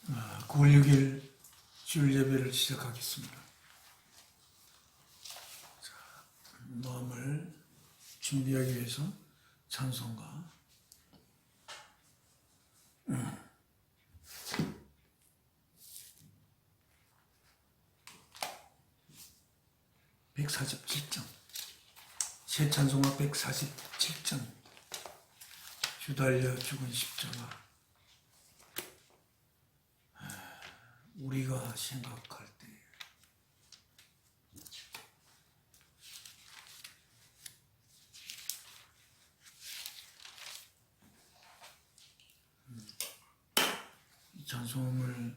9월 6일 주일 예배를 시작하겠습니다. 자, 마음을 준비하기 위해서 찬송가 147장, 새 찬송가 147장, 주달려 죽은 십자가. 우리가 생각할 때 이 찬송을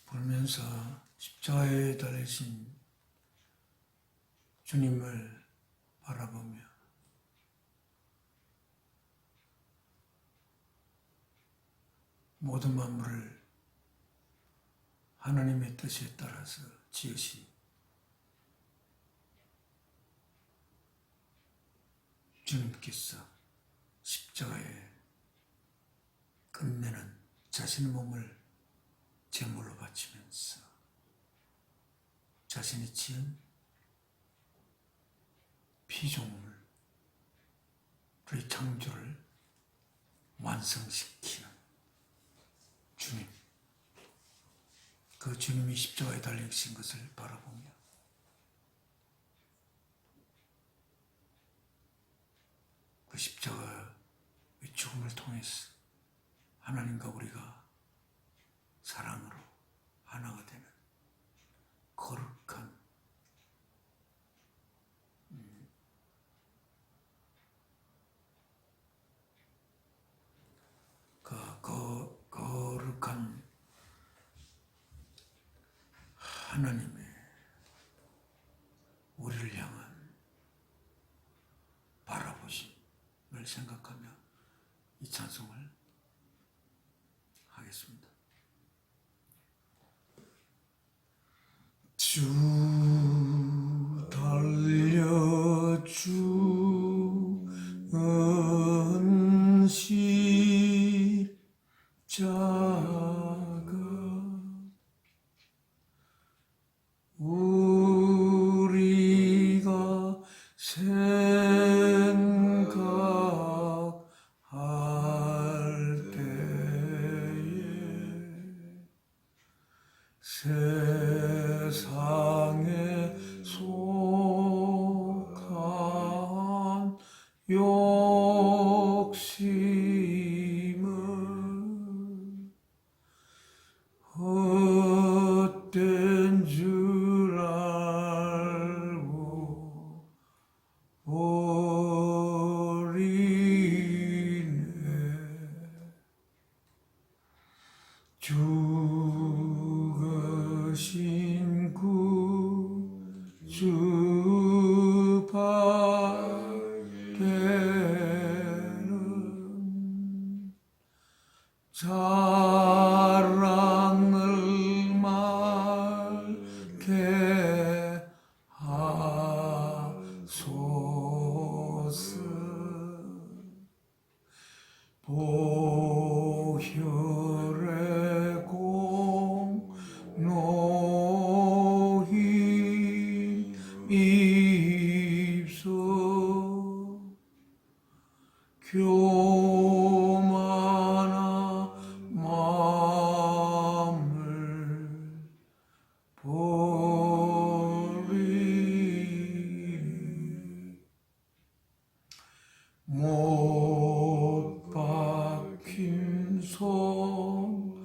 보면서 십자가에 달리신 주님을 바라보며 모든 만물을 하나님의 뜻에 따라서 지으신 주님께서 십자가에 끝내는 자신의 몸을 제물로 바치면서 자신이 지은 피조물의 창조를 완성시키는 주님, 그 주님이 십자가에 달리신 것을 바라보며 그 십자가의 죽음을 통해서 하나님과 우리가 사랑으로 하나가 되는 거룩한 거룩한 하나님의 우리를 향한 바라보심을 생각하며 이 찬송을 하겠습니다. 주 달려 죽은 십자가 우리가 생각할 때에 세상에 속한 욕심을 헛된 줄 알고 버리네. 죽으신 구주 밖에는 자랑을 말게 하소서. 보혈의 공로히 입소 교만한 마음을 버리니 못 박힌 손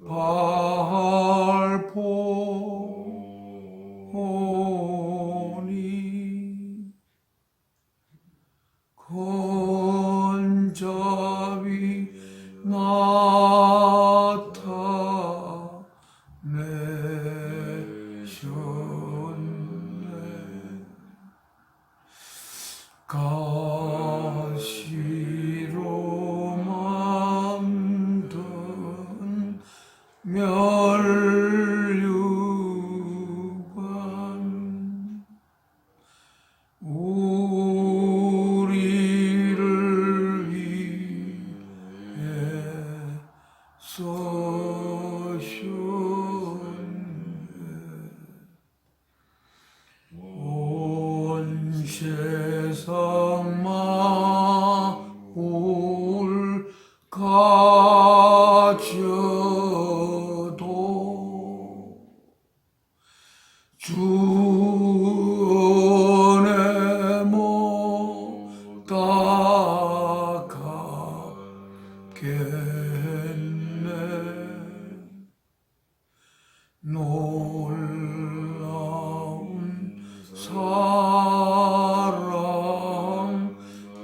밟보니 건잡이 나타내셨네. 가시로 만든 멸류관 우리를 위해 쏟 가져도 주내 못 닦았겠네. 놀라운 사랑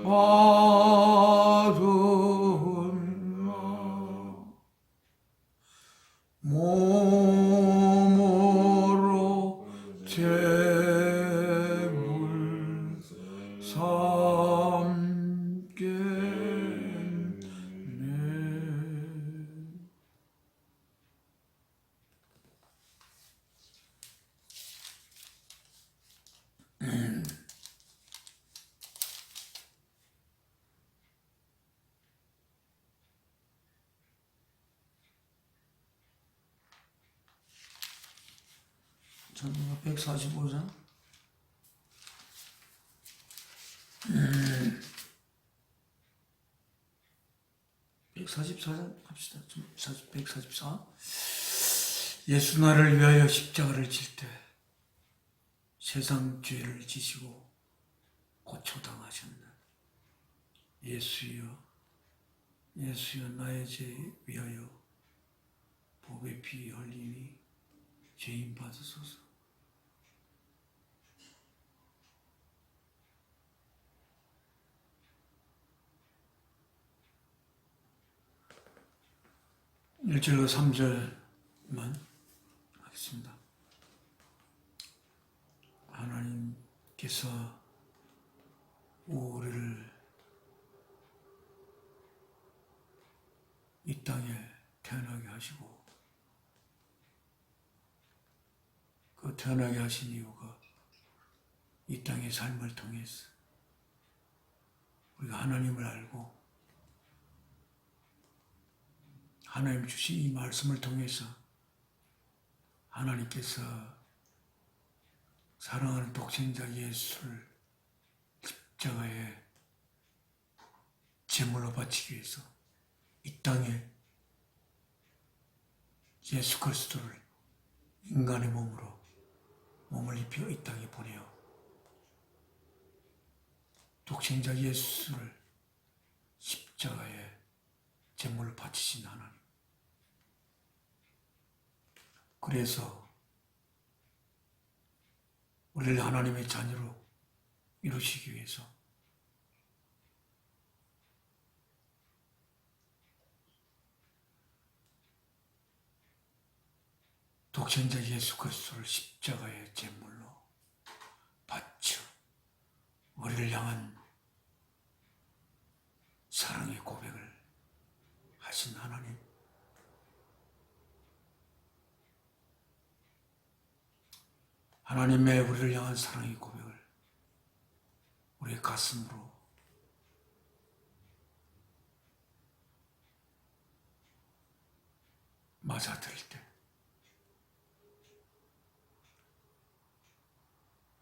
받은 나 몸으로 재물 삼겠네. 전도가 145장 144장 합시다. 144. 예수 나를 위하여 십자가를 질 때 세상 죄를 지시고 고초당하셨네. 예수여, 예수여, 나의 죄 위하여 복의 피 흘리니 죄인 받으소서. 일절과 3절만 하겠습니다. 하나님께서 우리를 이 땅에 태어나게 하시고 그 태어나게 하신 이유가 이 땅의 삶을 통해서 우리가 하나님을 알고 하나님 주신 이 말씀을 통해서 하나님께서 사랑하는 독생자 예수를 십자가에 제물로 바치기 위해서 이 땅에 예수 그리스도를 인간의 몸으로 몸을 입혀 이 땅에 보내어 독생자 예수를 십자가에 제물로 바치신 하나님. 그래서 우리를 하나님의 자녀로 이루시기 위해서 독생자 예수 그리스도를 십자가의 제물로 바쳐 우리를 향한 사랑의 고백을 하신 하나님. 하나님의 우리를 향한 사랑의 고백을 우리의 가슴으로 맞아들일 때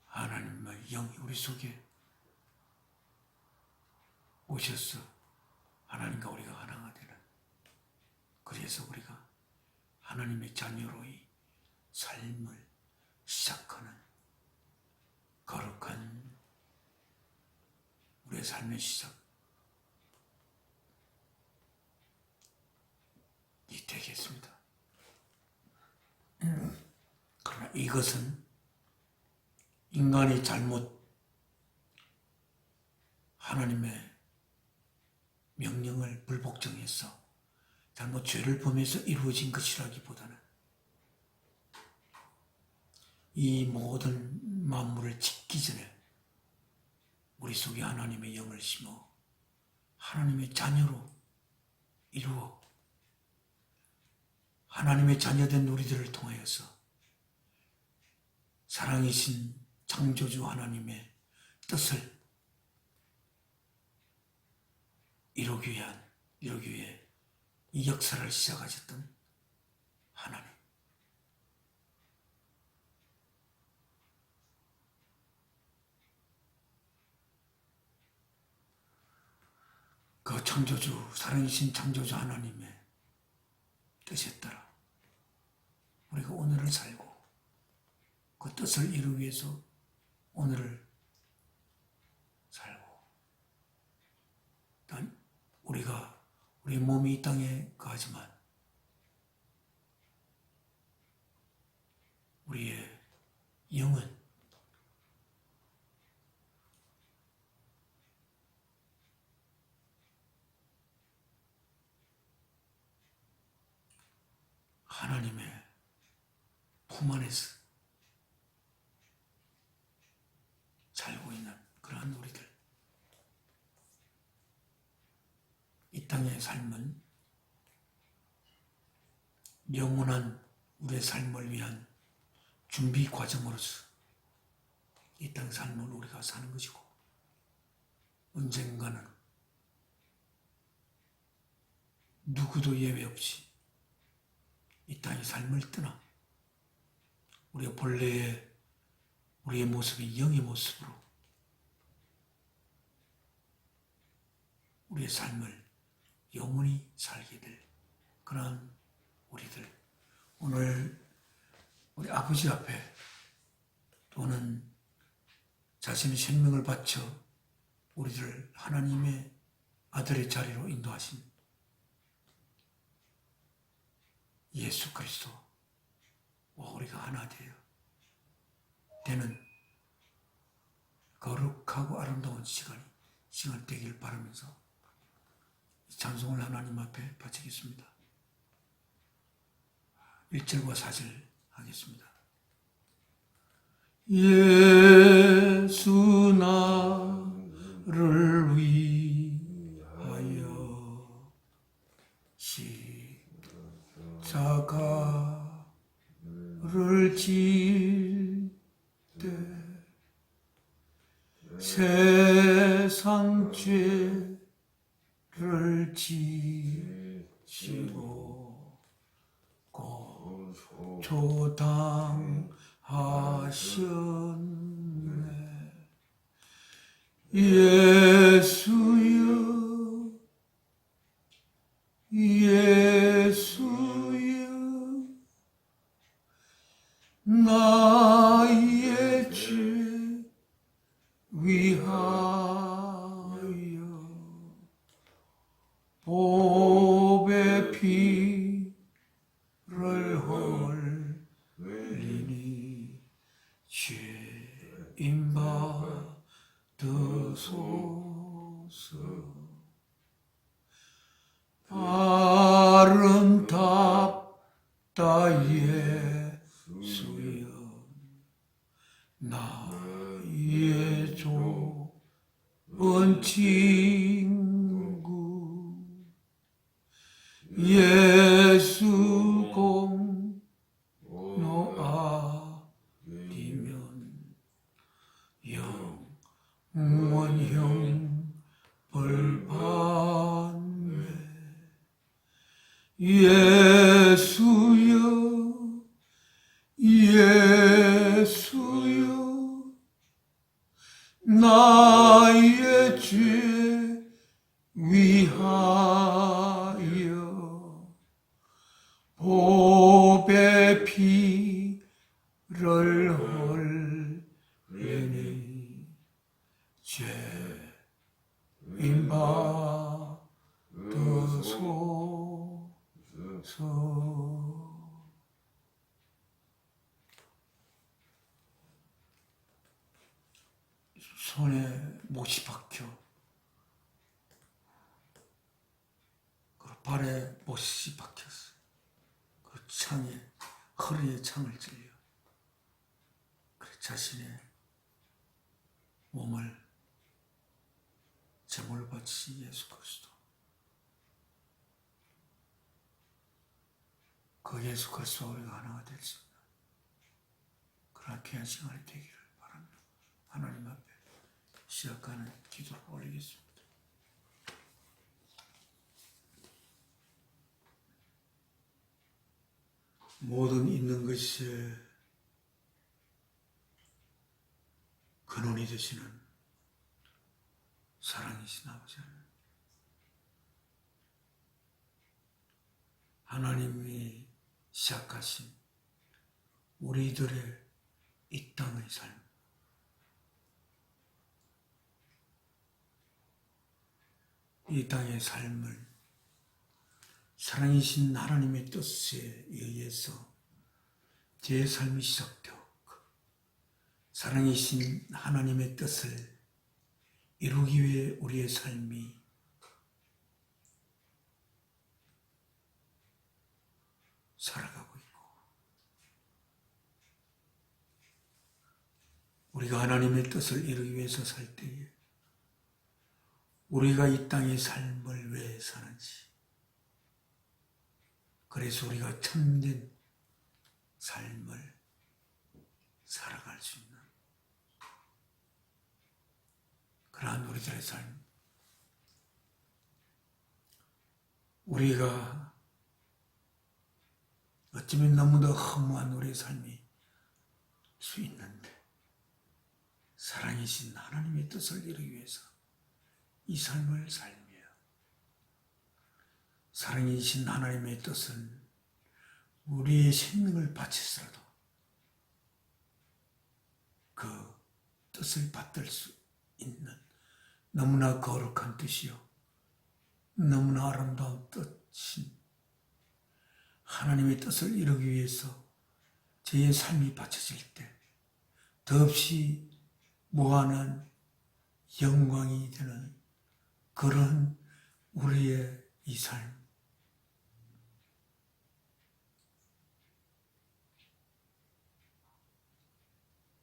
하나님의 영이 우리 속에 오셔서 하나님과 우리가 하나가 되는, 그래서 우리가 하나님의 자녀로의 삶을 시작하는 거룩한 우리의 삶의 시작이 되겠습니다. 그러나 이것은 인간이 잘못 하나님의 명령을 불복종해서 잘못 죄를 범해서 이루어진 것이라기보다는 이 모든 만물을 짓기 전에 우리 속에 하나님의 영을 심어 하나님의 자녀로 이루어 하나님의 자녀된 우리들을 통하여서 사랑이신 창조주 하나님의 뜻을 이루기 위해 이 역사를 시작하셨던 하나님. 그 창조주, 살아계신 창조주 하나님의 뜻에 따라 우리가 오늘을 살고 그 뜻을 이루기 위해서 오늘을 살고, 단 우리 몸이 이 땅에 거하지만 우리의 영은 하나님의 품 안에서 살고 있는 그러한 우리들. 이 땅의 삶은 영원한 우리의 삶을 위한 준비 과정으로서 이 땅의 삶을 우리가 사는 것이고, 언젠가는 누구도 예외 없이 이 땅의 삶을 떠나 우리가 본래의 우리의 모습이 영의 모습으로 우리의 삶을 영원히 살게 될 그런 우리들. 오늘 우리 아버지 앞에 또는 자신의 생명을 바쳐 우리를 하나님의 아들의 자리로 인도하신 예수 그리스도와 우리가 하나 되는 거룩하고 아름다운 시간 되길 바라면서 찬송을 하나님 앞에 바치겠습니다. 1절과 4절 하겠습니다. 예수 나를 위하여 십자가를 질 때 세상 죄를 지시고 고초당하셨네. 예수여 나의 죄 위하여 보배 피를 흘리니 죄인 받으소서. 아름답다 예수여 나의 좋은 친구. 예수 공로 아니면 영원형 벌받네. 예수여 나의 죄 위하여 보배 피를 흘리니 죄인 받으소서. 손에 못이 박혀, 발에 못이 박혔어. 그 창에, 허리에 창을 찔려. 그래 자신의 몸을 제물로 바치신 예수 그리스도. 그 예수 그리스도와 우리가 하나가 될 수 있는 그런 귀한 시간이 되기를 바랍니다. 하나님 앞에 시작하는 기도를 올리겠습니다. 모든 있는 것에 근원이 되시는 사랑이신 아버지 하나님, 하나님이 시작하신 우리들의 이 땅의 삶, 이 땅의 삶을 사랑이신 하나님의 뜻에 의해서 제 삶이 시작되었고, 사랑이신 하나님의 뜻을 이루기 위해 우리의 삶이 살아가고 있고, 우리가 하나님의 뜻을 이루기 위해서 살 때에 우리가 이 땅의 삶을 왜 사는지, 그래서 우리가 참된 삶을 살아갈 수 있는 그러한 우리들의 삶, 우리가 어쩌면 너무도 허무한 우리의 삶이 수 있는데, 사랑이신 하나님의 뜻을 이루기 위해서 이 삶을 살며, 사랑이신 하나님의 뜻은 우리의 생명을 바쳐서라도 그 뜻을 받들 수 있는 너무나 거룩한 뜻이요, 너무나 아름다운 뜻인 하나님의 뜻을 이루기 위해서 제 삶이 바쳐질 때 더없이 무한한 영광이 되는 그런 우리의 이 삶,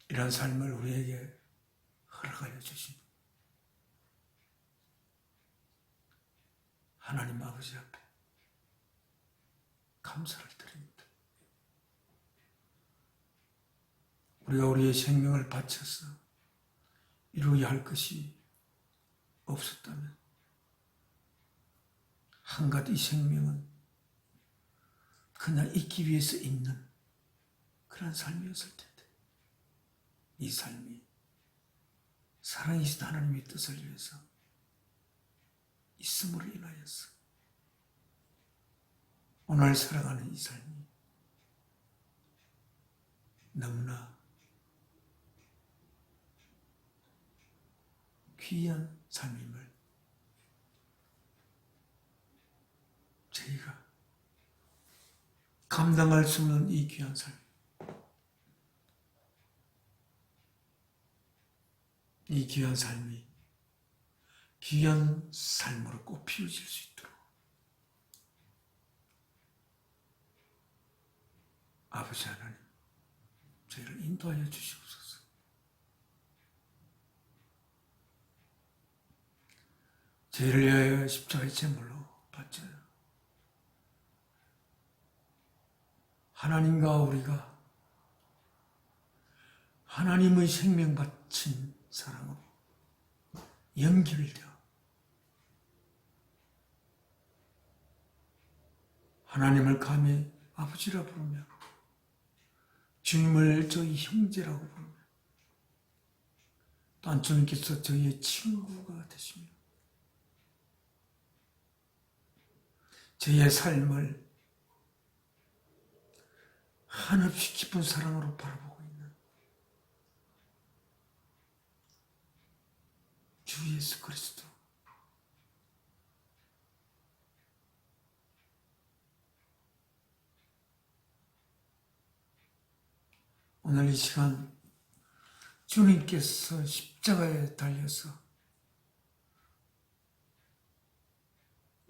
이런 삶을 우리에게 허락하여 주신 하나님 아버지 앞에 감사를 드립니다. 우리가 우리의 생명을 바쳐서 이루어야 할 것이 없었다면 한갓 이 생명은 그냥 있기 위해서 있는 그런 삶이었을 텐데, 이 삶이 사랑이신 하나님의 뜻을 위해서 있음으로 인하여서 오늘 살아가는 이 삶이 너무나 귀한 삶임을 저희가 감당할 수 없는 이 귀한 삶, 이 귀한 삶이 귀한 삶으로 꼭 피워질 수 있도록 아버지 하나님, 저희를 인도하여 주시옵소서. 저희를 위하여 십자가의 제물로 바쳐요. 하나님과 우리가 하나님의 생명 바친 사랑으로 연결되어 하나님을 감히 아버지라 부르며 주님을 저희 형제라고 부르며 또한 주님께서 저희의 친구가 되시며 저희의 삶을 한없이 깊은 사랑으로 바라보고 있는 주 예수 그리스도, 오늘 이 시간 주님께서 십자가에 달려서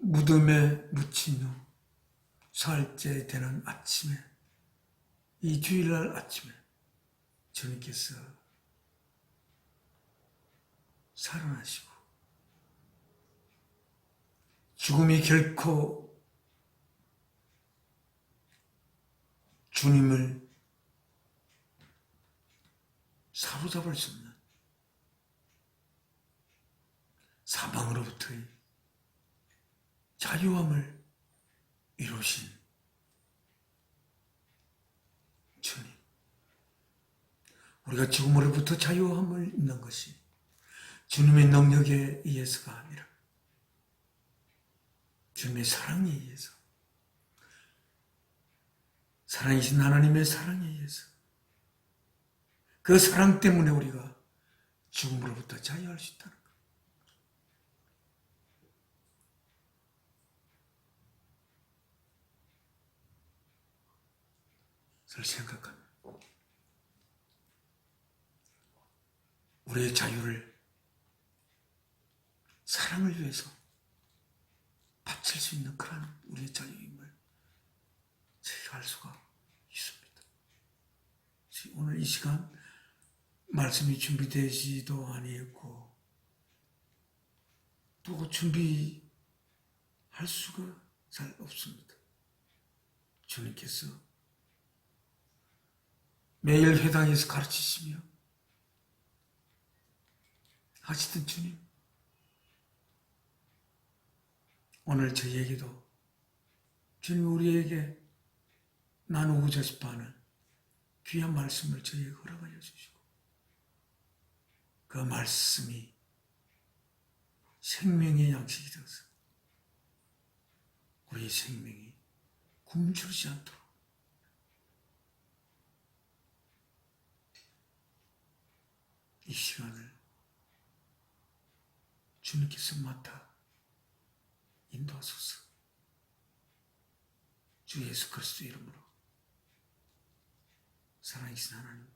무덤에 묻힌 후 사흘째 되는 아침에, 이 주일날 아침에 주님께서 살아나시고 죽음이 결코 주님을 사로잡을 수 없는 사망으로부터의 자유함을 이루신 주님, 우리가 죽음으로부터 자유함을 입는 것이 주님의 능력에 의해서가 아니라 주님의 사랑에 의해서, 살아계신 하나님의 사랑에 의해서 그 사랑 때문에 우리가 죽음으로부터 자유할 수 있다는 것. 그걸 생각하면 우리의 자유를 사랑을 위해서 바칠 수 있는 그런 우리의 자유임을 저희가 알 수가 있습니다. 오늘 이 시간 말씀이 준비되지도 아니했고 또 준비할 수가 잘 없습니다. 주님께서 매일 회당에서 가르치시며 하시던 주님, 오늘 저희에게도 주님 우리에게 나누고자 싶어하는 귀한 말씀을 저희에게 허락하여 주시고 그 말씀이 생명의 양식이 되어서 우리의 생명이 굶주리지 않도록 이 시간을 주님께서 맡아 인도하소서. 주 예수 그리스도 이름으로 살아계신 하나님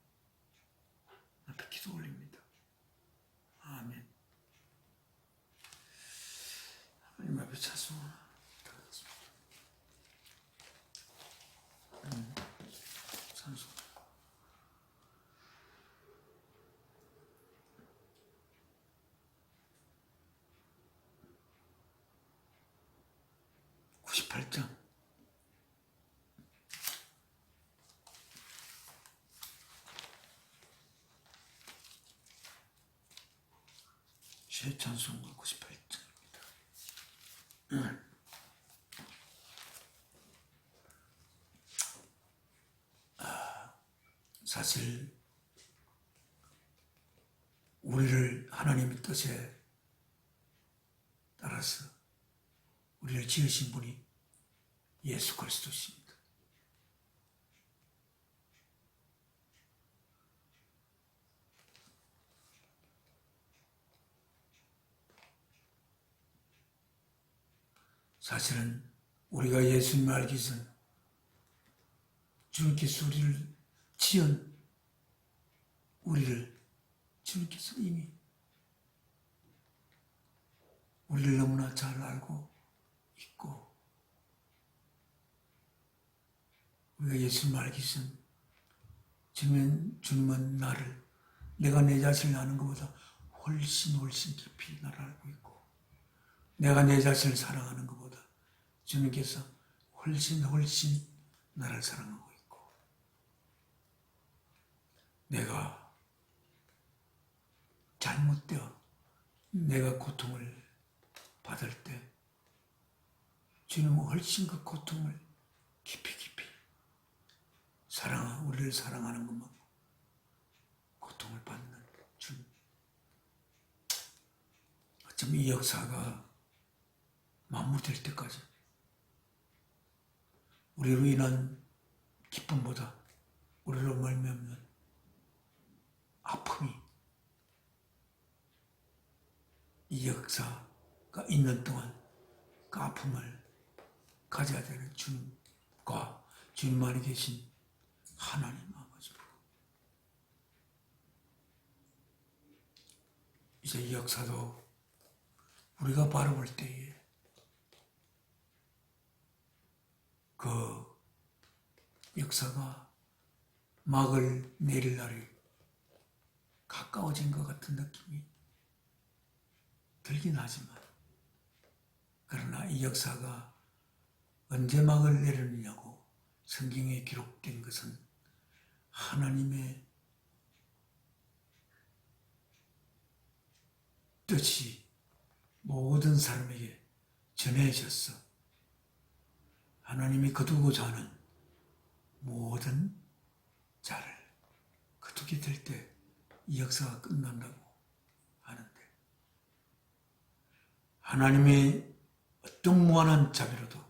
앞에 기도 올립니다. 아멘. 하나님 앞에 찬송합니다. 찬송. (98장) 제 찬송가 98장입니다. 사실 우리를 하나님의 뜻에 따라서 우리를 지으신 분이 예수 그리스도십니다. 사실은 우리가 예수님을 알기 전 주님께서 우리를 지은 우리를 주님께서 이미 우리를 너무나 잘 알고 있고 우리가 예수님을 알기 전 주님은 나를 내가 내 자신을 아는 것보다 훨씬 깊이 나를 알고 있고 내가 내 자신을 사랑하는 것보다 주님께서 훨씬 나를 사랑하고 있고 내가 잘못되어 내가 고통을 받을 때 주님은 훨씬 그 고통을 깊이 우리를 사랑하는 것만 고통을 받는 주님. 어쩌면 이 역사가 마무리될 때까지 우리로 인한 기쁨보다 우리로 말미암는 아픔이 이 역사가 있는 동안 그 아픔을 가져야 되는 주님과 주님 안에 계신 하나님 아버지. 이제 이 역사도 우리가 바라볼 때에 그 역사가 막을 내릴 날이 가까워진 것 같은 느낌이 들긴 하지만 그러나 이 역사가 언제 막을 내리느냐고 성경에 기록된 것은 하나님의 뜻이 모든 사람에게 전해졌어. 하나님이 거두고자 하는 모든 자를 거두게 될 때 이 역사가 끝난다고 하는데 하나님의 어떤 무한한 자비로도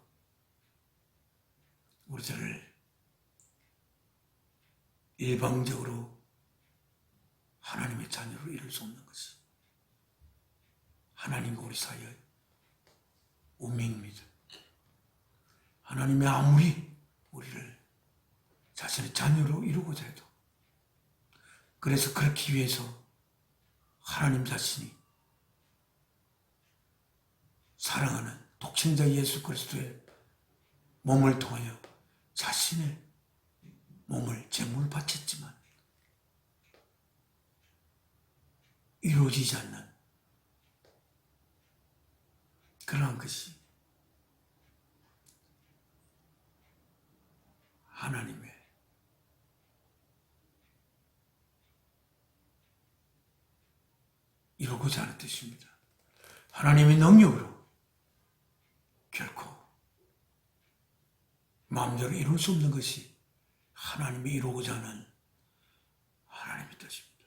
우리들을 일방적으로 하나님의 자녀로 이룰 수 없는 것이 하나님과 우리 사이의 운명입니다. 하나님이 아무리 우리를 자신의 자녀로 이루고자 해도, 그래서 그렇기 위해서 하나님 자신이 사랑하는 독생자 예수 그리스도의 몸을 통하여 자신의 몸을 제물로 바쳤지만 이루어지지 않는 그러한 것이 하나님의 이루고자 하는 뜻입니다. 하나님의 능력으로 결코 마음대로 이룰 수 없는 것이 하나님이 이루고자 하는 하나님의 뜻입니다.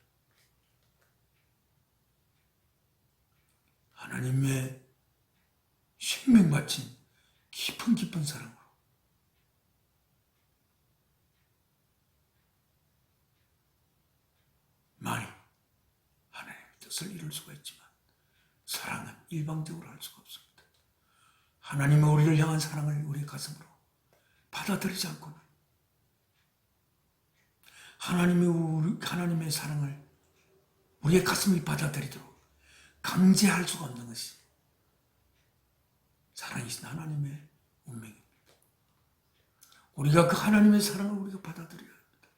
하나님의 생명 바친 깊은 사랑으로 많이 하나님의 뜻을 이룰 수가 있지만 사랑은 일방적으로 할 수가 없습니다. 하나님의 우리를 향한 사랑을 우리의 가슴으로 받아들이지 않고는 하나님의 사랑을 우리의 가슴이 받아들이도록 강제할 수가 없는 것이 사랑이신 하나님의 운명입니다. 우리가 그 하나님의 사랑을 우리가 받아들여야 합니다.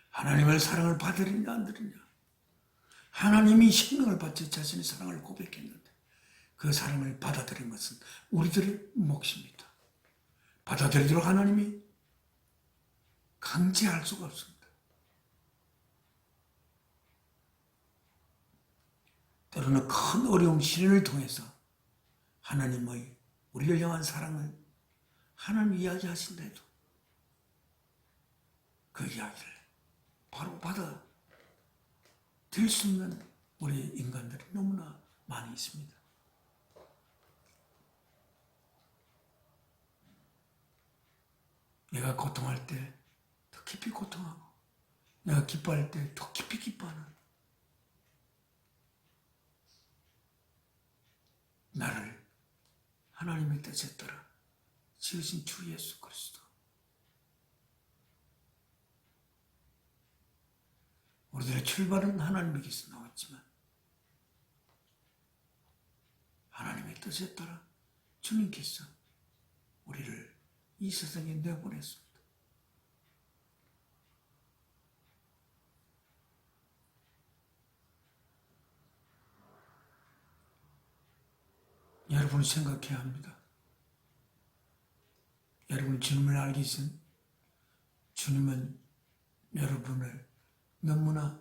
하나님의 사랑을 받아들이냐 안 들이냐, 하나님이 생명을 바쳐 자신의 사랑을 고백했는데 그 사랑을 받아들인 것은 우리들의 몫입니다. 받아들이도록 하나님이 강제할 수가 없습니다. 때로는 큰 어려움, 시련을 통해서 하나님의 우리를 향한 사랑을 하나님 이야기하신다 해도 그 이야기를 바로 받아들일 수 없는 우리 인간들이 너무나 많이 있습니다. 내가 고통할 때 더 깊이 고통하고 내가 기뻐할 때 더 깊이 기뻐하는 나를 하나님의 뜻에 따라 지으신 주 예수 그리스도, 우리들의 출발은 하나님에게서 나왔지만 하나님의 뜻에 따라 주님께서 우리를 이 세상에 내보냈습니다. 여러분은 생각해야 합니다. 여러분 주님을 알기 전 주님은 여러분을 너무나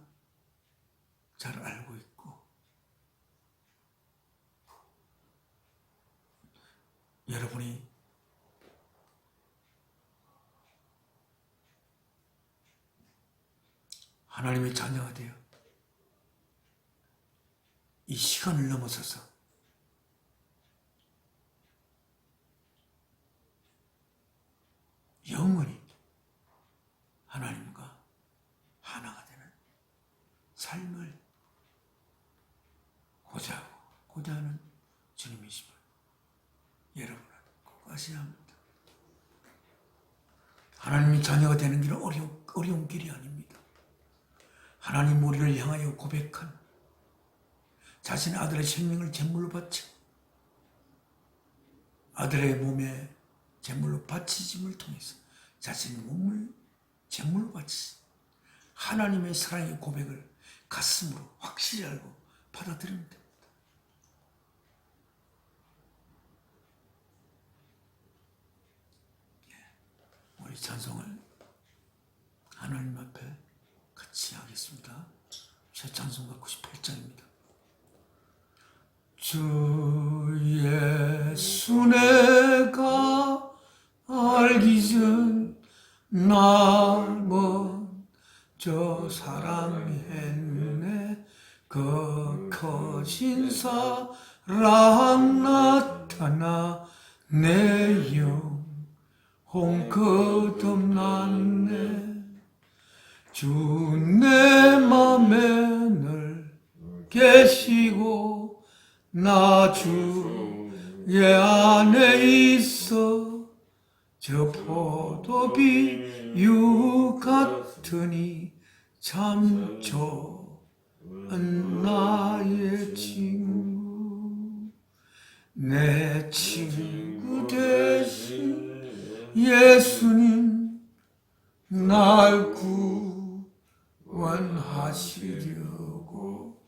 잘 알고 있고 여러분이 하나님의 자녀가 되어 이 시간을 넘어서서 영원히 하나님과 하나가 되는 삶을 고자 하는 주님이시면 여러분은 꼭 아셔야 합니다. 하나님의 자녀가 되는 길은 어려운 길이 아닙니다. 하나님 우리를 향하여 고백한 자신의 아들의 생명을 제물로 바쳐 아들의 몸에 제물로 바치심을 통해서 자신의 몸을 제물로 바치 하나님의 사랑의 고백을 가슴으로 확실히 알고 받아들이면 됩니다. 우리 찬송을 하나님 앞에 같이 하겠습니다. 제 찬송가 98장입니다. 주 예수 내가 알기 전 날 먼저 사랑했네. 그 커진 사랑 나타나 내 영혼 거듭났네. 주 내 맘에 늘 계시고 나 주의 안에 있어 저 포도비유 같으니 참 좋은 나의 친구 내 친구 되신 예수님 날 구원하시려고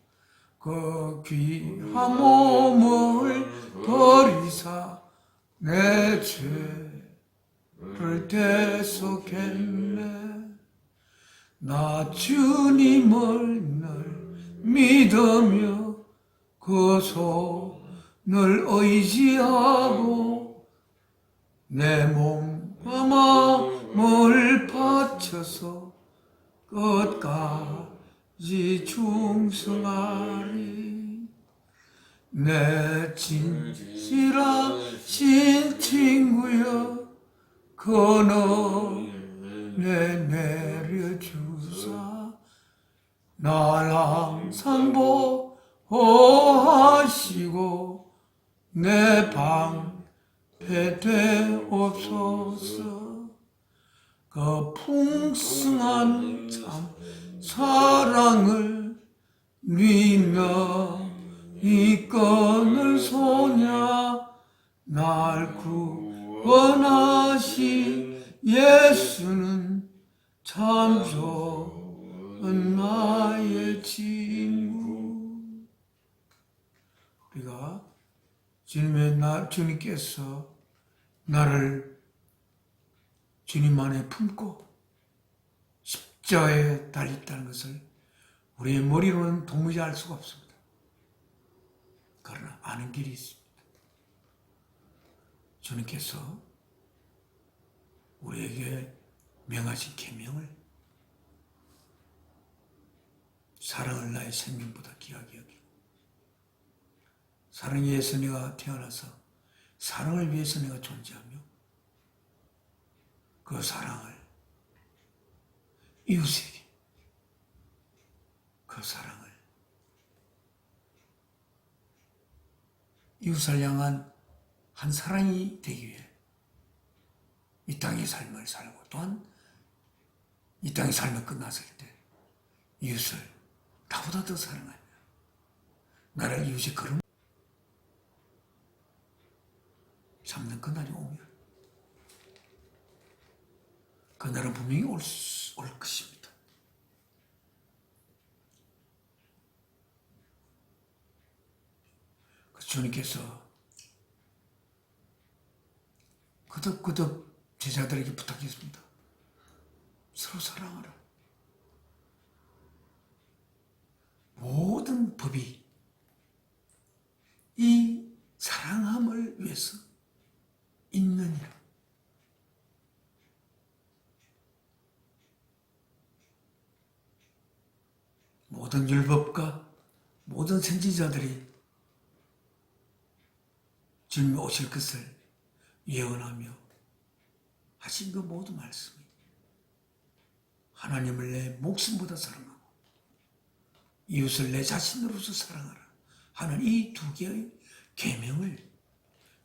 그 귀한 몸을 버리사 내 죄를 대속했네 나 주님을 늘 믿으며 그 손을 의지하고 내 몸과 마음을 바쳐서 끝까지 충성하리 내 진실하신 친구여 그너에 내려주사 날 항상 보호하시고 내 방패 되옵소서 그 풍성한 참 사랑을 믿는 이 끈을 소냐 날 구원하신 예수는 참 좋은 나의 친구 우리가 주님께서 나를 주님 안에 품고 십자가에 달렸다는 것을 우리의 머리로는 도무지 알 수가 없습니다. 그러나 아는 길이 있습니다. 주님께서 우리에게 명하신 계명을 사랑을 나의 생명보다 귀하게 여기고 사랑에 의해서 내가 태어나서 사랑을 위해서 내가 존재하며 그 사랑을 이웃에게 그 사랑을 이웃을 향한 한 사랑이 되기 위해 이 땅의 삶을 살고 또한 이 땅의 삶이 끝났을 때 이웃을 나보다 더 사랑하며 나를 이웃의 걸음 잡는 그날이 오면 그날은 분명히 올 것입니다. 그래서 주님께서 거듭 제자들에게 부탁했습니다. 서로 사랑하라. 모든 법이 이 사랑함을 위해서 있느니라. 모든 율법과 모든 선지자들이 주님이 오실 것을 예언하며 하신 그 모든 말씀이 하나님을 내 목숨보다 사랑하고 이웃을 내 자신으로서 사랑하라 하는 이 두 개의 계명을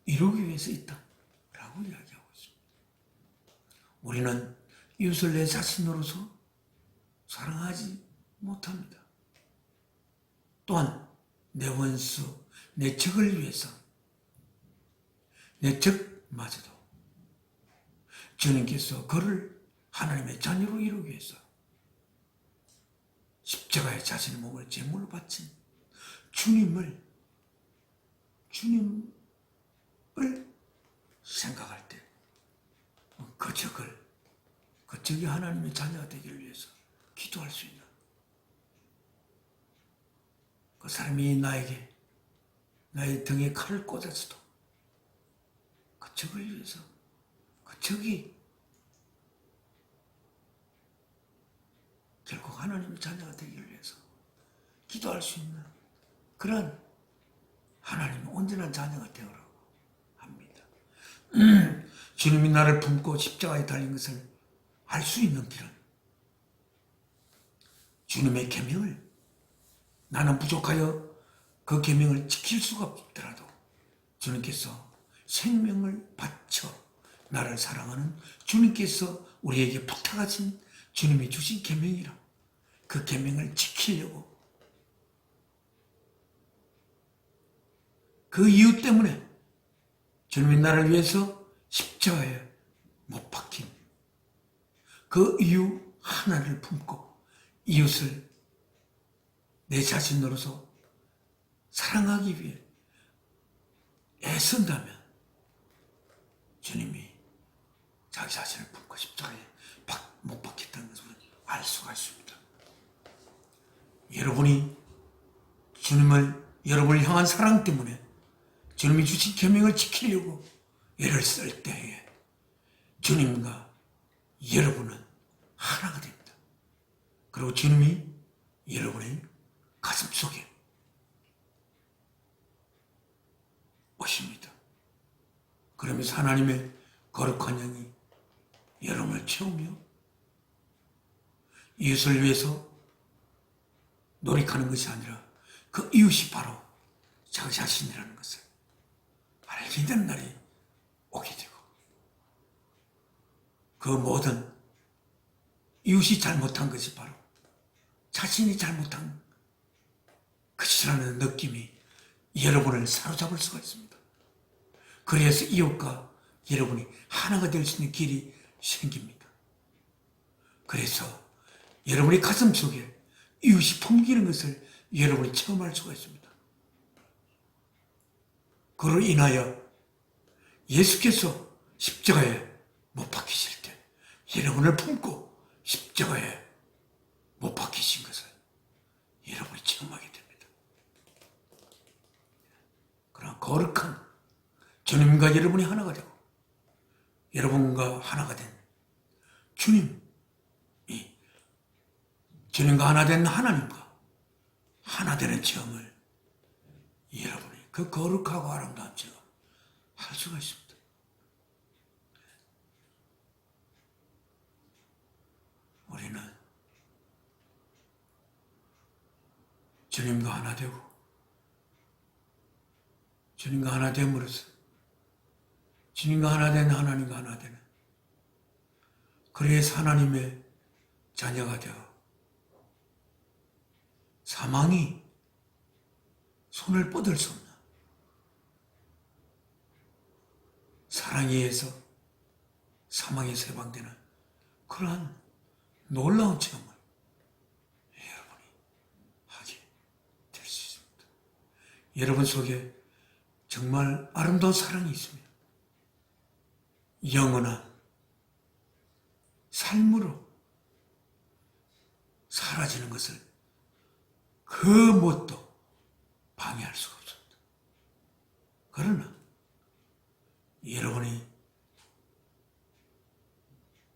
이루기 위해서 있다라고 이야기하고 있습니다. 우리는 이웃을 내 자신으로서 사랑하지 못합니다. 또한 내 원수, 내 적을 위해서 내 적마저도 주님께서 그를 하나님의 자녀로 이루기 위해서 십자가에 자신의 몸을 제물로 바친 주님을 생각할 때 그 적이 하나님의 자녀가 되기를 위해서 기도할 수 있는 그 사람이 나에게 나의 등에 칼을 꽂아서도 그 적을 위해서 그 적이 결국 하나님의 자녀가 되기를 위해서 기도할 수 있는 그런 하나님의 온전한 자녀가 되어라고 합니다. 주님이 나를 품고 십자가에 달린 것을 알 수 있는 길은 주님의 계명을 나는 부족하여 그 계명을 지킬 수가 없더라도 주님께서 생명을 바쳐 나를 사랑하는 주님께서 우리에게 부탁하신 주님이 주신 계명이라 그 계명을 지키려고 그 이유 때문에 주님이 나를 위해서 십자가에 못 박힌 그 이유 하나를 품고 이웃을 내 자신으로서 사랑하기 위해 애쓴다면 주님이 자기 자신을 품고 십자가에 못 박혔다는 것을 알 수가 있습니다. 여러분이 여러분을 향한 사랑 때문에 주님이 주신 계명을 지키려고 애를 쓸 때에 주님과 여러분은 하나가 됩니다. 그리고 주님이 여러분의 가슴 속에 오십니다. 그러면서 하나님의 거룩한 영이 여러분을 채우며 이웃을 위해서 노력하는 것이 아니라 그 이웃이 바로 자기 자신이라는 것을 알게 된 날이 오게 되고 그 모든 이웃이 잘못한 것이 바로 자신이 잘못한 것이라는 느낌이 여러분을 사로잡을 수가 있습니다. 그래서 이웃과 여러분이 하나가 될 수 있는 길이 생깁니다. 그래서 여러분의 가슴 속에 이웃이 풍기는 것을 여러분이 체험할 수가 있습니다. 그로 인하여 예수께서 십자가에 못 박히실 때 여러분을 품고 십자가에 못 박히신 것을 여러분이 체험하게 됩니다. 그러나 거룩한 주님과 여러분이 하나가 되고 여러분과 하나가 된 주님과 하나 된 하나님과 하나 되는 체험을 여러분이 그 거룩하고 아름다운 체험 할 수가 있습니다. 우리는 주님과 하나 되고 주님과 하나 됨으로써 주님과 하나 된 하나님과 하나 되는 그래서 하나님의 자녀가 되어 사망이 손을 뻗을 수 없는 사랑에 의해서 사망에서 해방되는 그러한 놀라운 체험을 여러분이 하게 될 수 있습니다. 여러분 속에 정말 아름다운 사랑이 있습니다. 영원한 삶으로 사라지는 것을 그 무엇도 방해할 수가 없습니다. 그러나 여러분이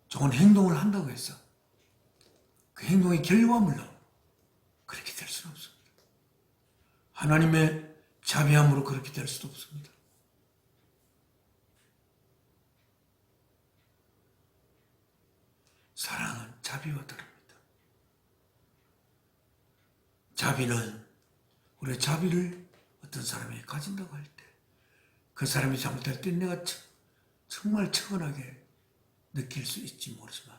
좋은 행동을 한다고 해서 그 행동의 결과물로 그렇게 될 수는 없습니다. 하나님의 자비함으로 그렇게 될 수도 없습니다. 사랑은 자비와 다릅니다. 자비는 우리의 자비를 어떤 사람이 가진다고 할 때 그 사람이 잘못할 때 내가 정말 처근하게 느낄 수 있지 모르지만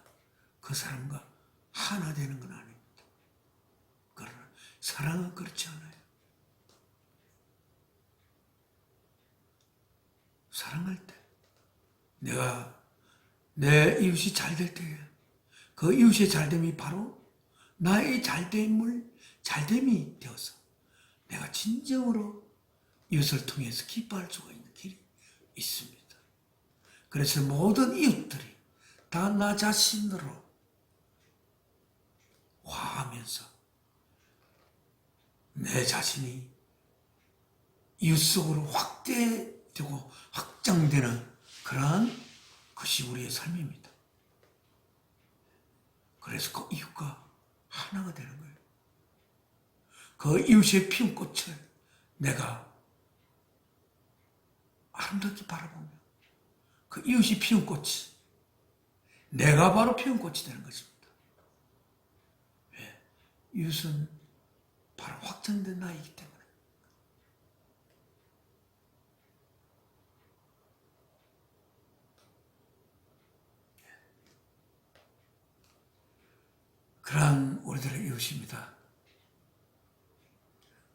그 사람과 하나 되는 건 아닙니다. 그러나 사랑은 그렇지 않아요. 사랑할 때 내가 내 이웃이 잘 될 때에 그 이웃의 잘됨이 바로 나의 잘됨이 되어서 내가 진정으로 이웃을 통해서 기뻐할 수가 있는 길이 있습니다. 그래서 모든 이웃들이 다 나 자신으로 화하면서 내 자신이 이웃 속으로 확대되고 확장되는 그러한 것이 우리의 삶입니다. 그래서 그 이웃과 하나가 되는 거예요. 그 이웃의 피운 꽃을 내가 아름답게 바라보며 그 이웃이 피운 꽃이 내가 바로 피운 꽃이 되는 것입니다. 왜? 이웃은 바로 확정된 나이기 때문에. 그러한 우리들의 이웃입니다.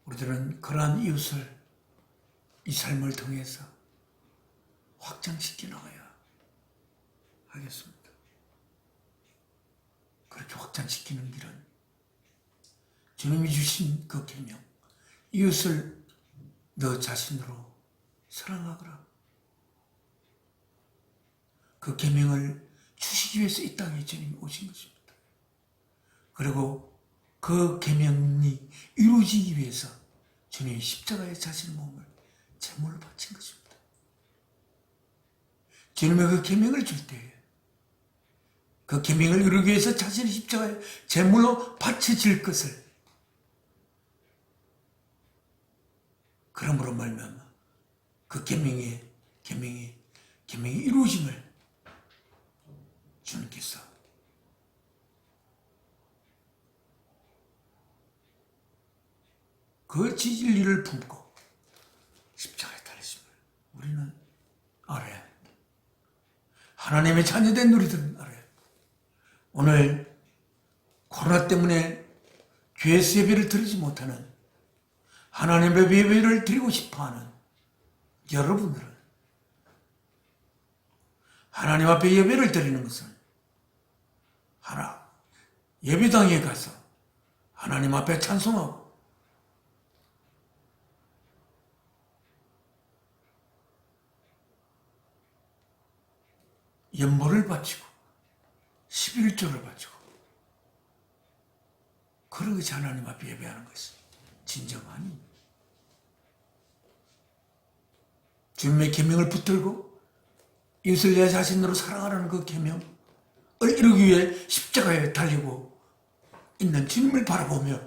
우리들은 그러한 이웃을 이 삶을 통해서 확장시켜 나가야 하겠습니다. 그렇게 확장시키는 길은 주님이 주신 그 계명, 이웃을 너 자신으로 사랑하거라. 그 계명을 주시기 위해서 이 땅에 주님이 오신 것입니다. 그리고 그 계명이 이루어지기 위해서 주님이 십자가에 자신의 몸을 제물로 바친 것입니다. 주님의 그 계명을 줄 때에 그 계명을 이루기 위해서 자신의 십자가에 제물로 바쳐질 것을 그러므로 말미암아 그 계명이 이루어짐을 주님께서 그 진리를 품고 십자가에 달리심을 우리는 알아야 합니다. 하나님의 자녀된 우리들은 알아야 합니다. 오늘 코로나 때문에 교회에서 예배를 드리지 못하는 하나님의 예배를 드리고 싶어하는 여러분들은 하나님 앞에 예배를 드리는 것은 예배당에 가서 하나님 앞에 찬송하고 연보를 바치고 11조를 바치고 그런 것이 하나님 앞에 예배하는 것이 진정 아닙니다. 주님의 계명을 붙들고 이웃을 내 자신으로 사랑하라는 그 계명을 이루기 위해 십자가에 달리고 있는 주님을 바라보며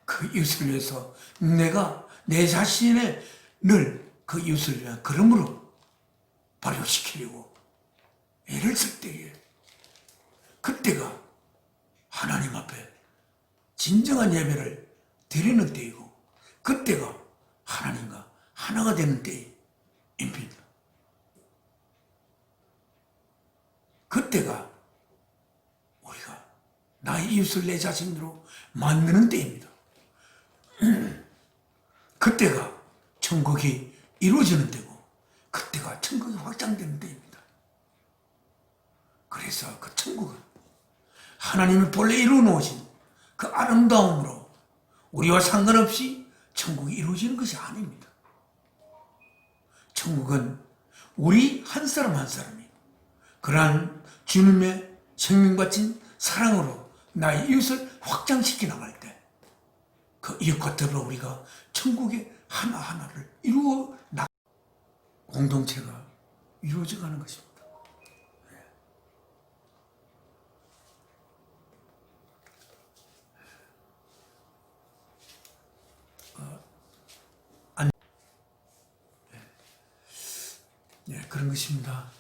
그 이웃을 위해서 내가 내 자신의 늘 그 이웃을 위한 걸음으로 발효시키려고 애를 쓸 때에 그때가 하나님 앞에 진정한 예배를 드리는 때이고 그때가 하나님과 하나가 되는 때입니다. 그때가 우리가 나의 이웃을 내 자신으로 만드는 때입니다. 그때가 천국이 이루어지는 때고 그때가 천국이 확장되는 때입니다. 그래서 그 천국은 하나님이 본래 이루어 놓으신 그 아름다움으로 우리와 상관없이 천국이 이루어지는 것이 아닙니다. 천국은 우리 한 사람 한 사람이 그러한 주님의 생명 바친 사랑으로 나의 이웃을 확장시켜 나갈 때 그 이웃과 더불어 우리가 천국의 하나하나를 이루어 공동체가 이루어져 가는 것입니다. 그런 것입니다.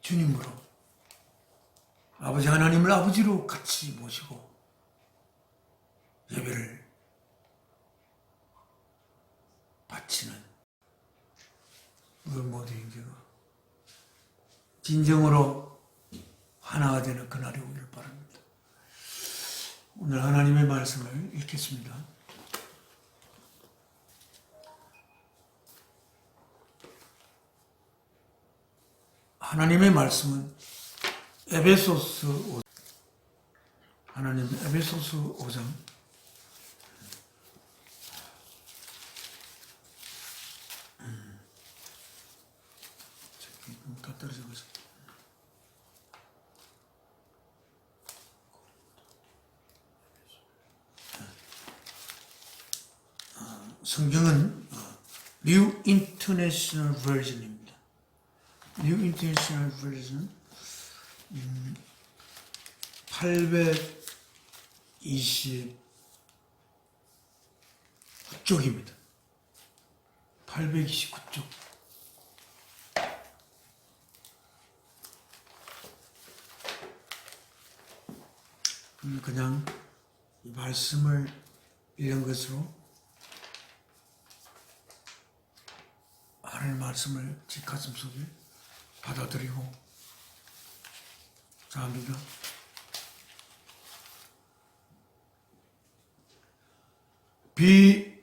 주님으로 아버지 하나님을 아버지로 같이 모시고 예배를 바치는 우리 모두의 인재가 진정으로 하나가 되는 그날이 오기를 바랍니다. 오늘 하나님의 말씀을 읽겠습니다. 하나님의 말씀은 에베소서 5장, 하나님 에베소서 5장 1 성경은 New International Version입니다. New International Version 829쪽입니다. 829쪽. 그냥 이 말씀을 읽은 것으로 하나님의 말씀을 제 가슴 속에 받아들이고 자, 합니다. Be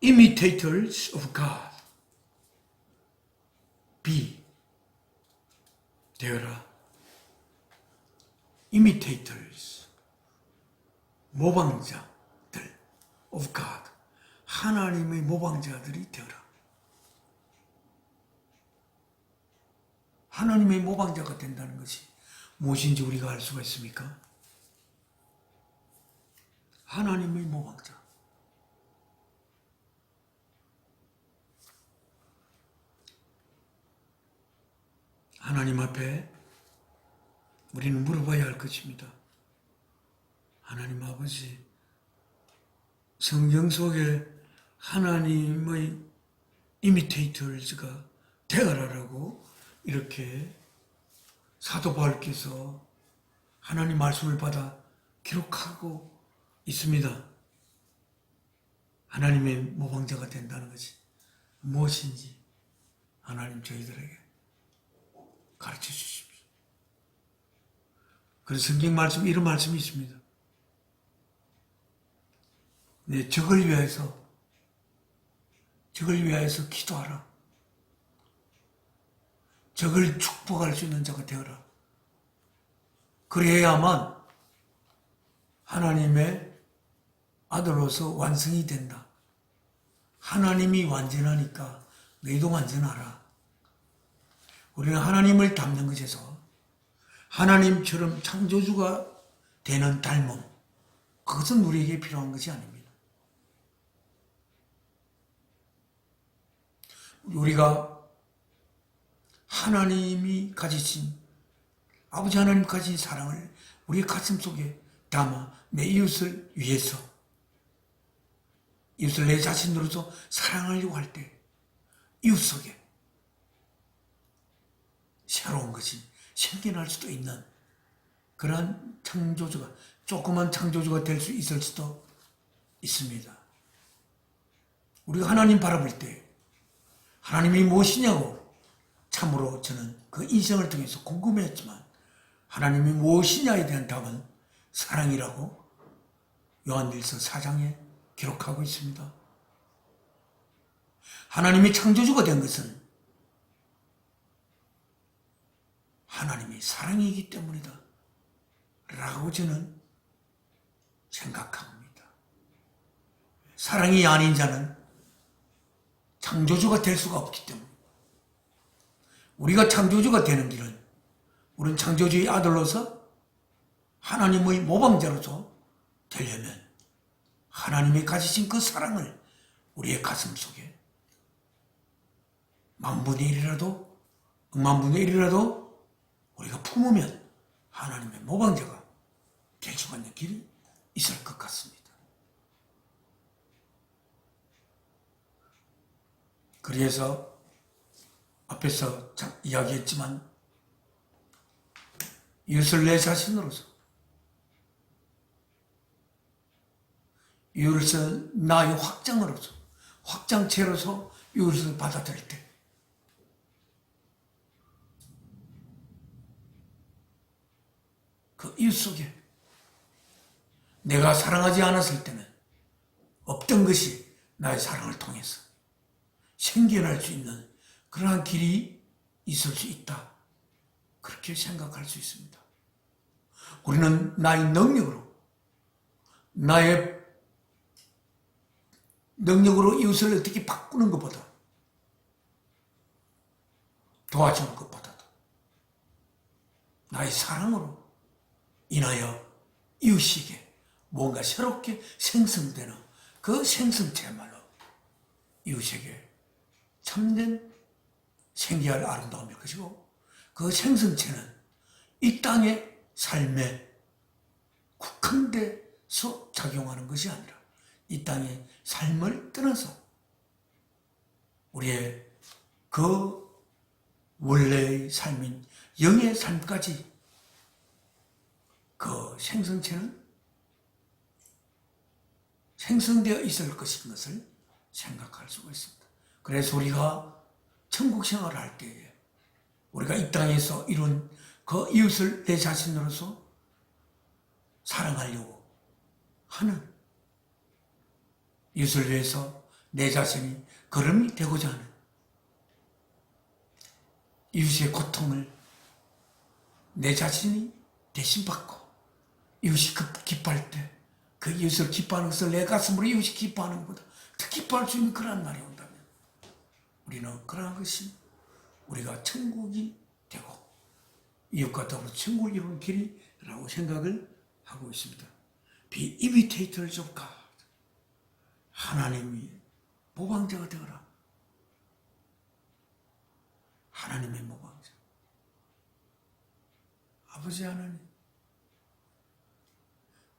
imitators of God. Be 되어라. Imitators 모방자들 of God 하나님의 모방자들이 되어라. 하나님의 모방자가 된다는 것이 무엇인지 우리가 알 수가 있습니까? 하나님의 모방자. 하나님 앞에 우리는 물어봐야 할 것입니다. 하나님 아버지, 성경 속에 하나님의 이미테이터즈가 되어라라고 이렇게 사도 바울께서 하나님 말씀을 받아 기록하고 있습니다. 하나님의 모방자가 된다는 것이 무엇인지 하나님 저희들에게 가르쳐 주십시오. 그래서 성경 말씀 이런 말씀이 있습니다. 네, 적을 위하여서 기도하라. 적을 축복할 수 있는 자가 되어라. 그래야만 하나님의 아들로서 완성이 된다. 하나님이 완전하니까 너희도 완전하라. 우리는 하나님을 닮는 것에서 하나님처럼 창조주가 되는 닮음, 그것은 우리에게 필요한 것이 아닙니다. 우리가 하나님이 가지신, 아버지 하나님 가진 사랑을 우리의 가슴 속에 담아 내 이웃을 위해서, 이웃을 내 자신으로서 사랑하려고 할 때 이웃 속에 새로운 것이 생겨날 수도 있는 그러한 창조주가, 조그만 창조주가 될 수 있을 수도 있습니다. 우리가 하나님 바라볼 때 하나님이 무엇이냐고 참으로 저는 그 인생을 통해서 궁금했지만 하나님이 무엇이냐에 대한 답은 사랑이라고 요한일서 4장에 기록하고 있습니다. 하나님이 창조주가 된 것은 하나님이 사랑이기 때문이다 라고 저는 생각합니다. 사랑이 아닌 자는 창조주가 될 수가 없기 때문에 우리가 창조주가 되는 길은 우리는 창조주의 아들로서 하나님의 모방자로서 되려면 하나님이 가지신 그 사랑을 우리의 가슴 속에 만분의 1이라도 억만분의 1이라도 우리가 품으면 하나님의 모방자가 될 수가 있는 길이 있을 것 같습니다. 그래서 앞에서 이야기했지만 이웃을 내 자신으로서, 이웃을 나의 확장으로서, 확장체로서 이웃을 받아들일 때 그 이웃 속에 내가 사랑하지 않았을 때는 없던 것이 나의 사랑을 통해서 생겨날 수 있는 그러한 길이 있을 수 있다. 그렇게 생각할 수 있습니다. 우리는 나의 능력으로 이웃을 어떻게 바꾸는 것보다 도와주는 것보다도 나의 사랑으로 인하여 이웃에게 뭔가 새롭게 생성되는 그 생성체야말로 이웃에게 참된 생기할 아름다움일 것이고, 그 생성체는 이 땅의 삶에 국한돼서 작용하는 것이 아니라 이 땅의 삶을 떠나서 우리의 그 원래의 삶인 영의 삶까지 그 생성체는 생성되어 있을 것을 생각할 수가 있습니다. 그래서 우리가 천국 생활을 할 때에 우리가 이 땅에서 이룬 그 이웃을 내 자신으로서 사랑하려고 하는, 이웃을 위해서 내 자신이 걸음이 되고자 하는, 이웃의 고통을 내 자신이 대신 받고 이웃이 기뻐할 때 그 이웃을 기뻐하는 것을 내 가슴으로 이웃이 기뻐하는 것보다 더 기뻐할 수 있는 그러한 날이 온다면 우리는 그러한 것이 우리가 천국이 되고 이웃과 더불어 천국을 이루는 길이라고 생각을 하고 있습니다. Be imitators of God. 하나님의 모방자가 되어라. 하나님의 모방자. 아버지 하나님,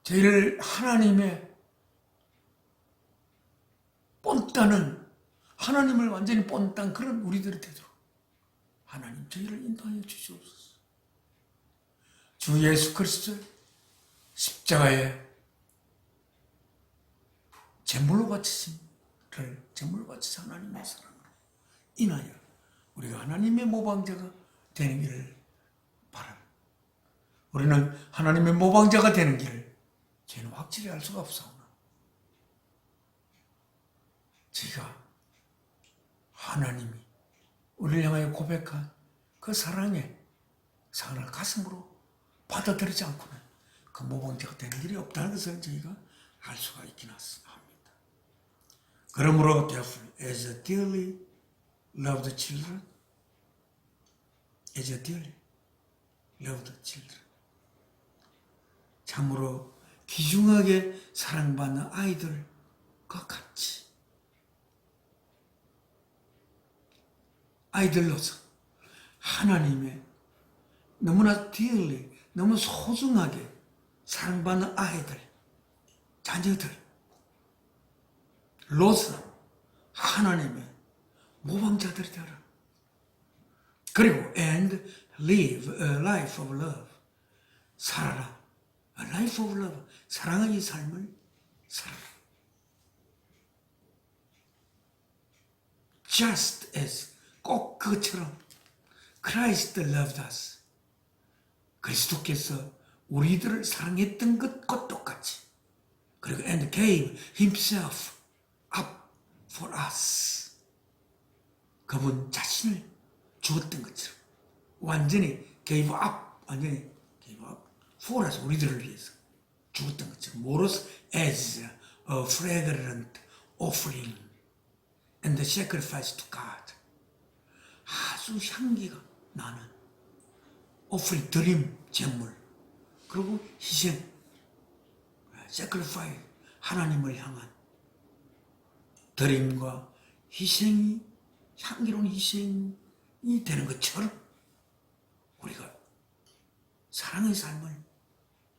저희를 하나님의 뻔따는, 하나님을 완전히 뻔딴 그런 우리들이 되도록 하나님 저희를 인도하여 주시옵소서. 주 예수 그리스도 십자가에 제물로 바치신 하나님의 사랑으로 인하여 우리가 하나님의 모방자가 되는 길을 바랍니다. 우리는 하나님의 모방자가 되는 길을 저희는 확실히 알 수가 없사오나 저희가 하나님이 우리를 향하여 고백한 그 사랑을 가슴으로 받아들이지 않고는 그 모방자가 되는 길이 없다는 것을 저희가 알 수가 있긴 합니다. 그러므로 therefore, as a dearly loved children, as a dearly loved children, 참으로 귀중하게 사랑받는 아이들과 같이 아이들로서 하나님의 너무나 dearly, 너무 소중하게 사랑받는 아이들, 자녀들로서 하나님의 모방자들이 되라. 그리고 and live a life of love. 살아라. A life of love. 사랑의 삶을 살아라. Just as, 꼭 그것처럼 Christ loved us. 그리스도께서 우리들을 사랑했던 것과 똑같이, 그리고 and gave himself up for us. 그분 자신을 주었던 것처럼 완전히 gave up, 완전히 gave up for us, 우리들을 위해서 죽었던 것처럼, 뭐로서 as a fragrant offering and a sacrifice to God. 아주 향기가 나는 offering, 드림, 제물, 그리고 희생, sacrifice, 하나님을 향한 드림과 희생이, 향기로운 희생이 되는 것처럼 우리가 사랑의 삶을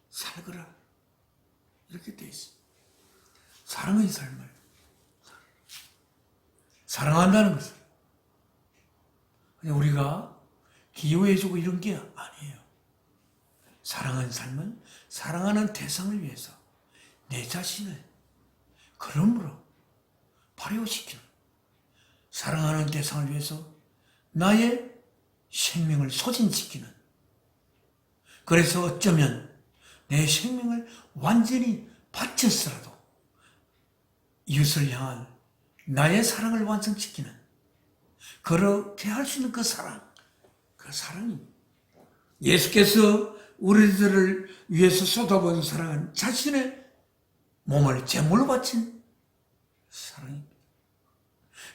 살거라, 이렇게 되어 있습니다. 사랑의 삶을 사랑한다는 것은 그냥 우리가 기여해주고 이런 게 아니에요. 사랑하는 삶은 사랑하는 대상을 위해서 내 자신을 그러므로 발효시키는, 사랑하는 대상을 위해서 나의 생명을 소진시키는, 그래서 어쩌면 내 생명을 완전히 바쳤으라도 이웃을 향한 나의 사랑을 완성시키는, 그렇게 할 수 있는 그 사랑입니다. 예수께서 우리들을 위해서 쏟아부은 사랑은 자신의 몸을 제물로 바친 사랑입니다.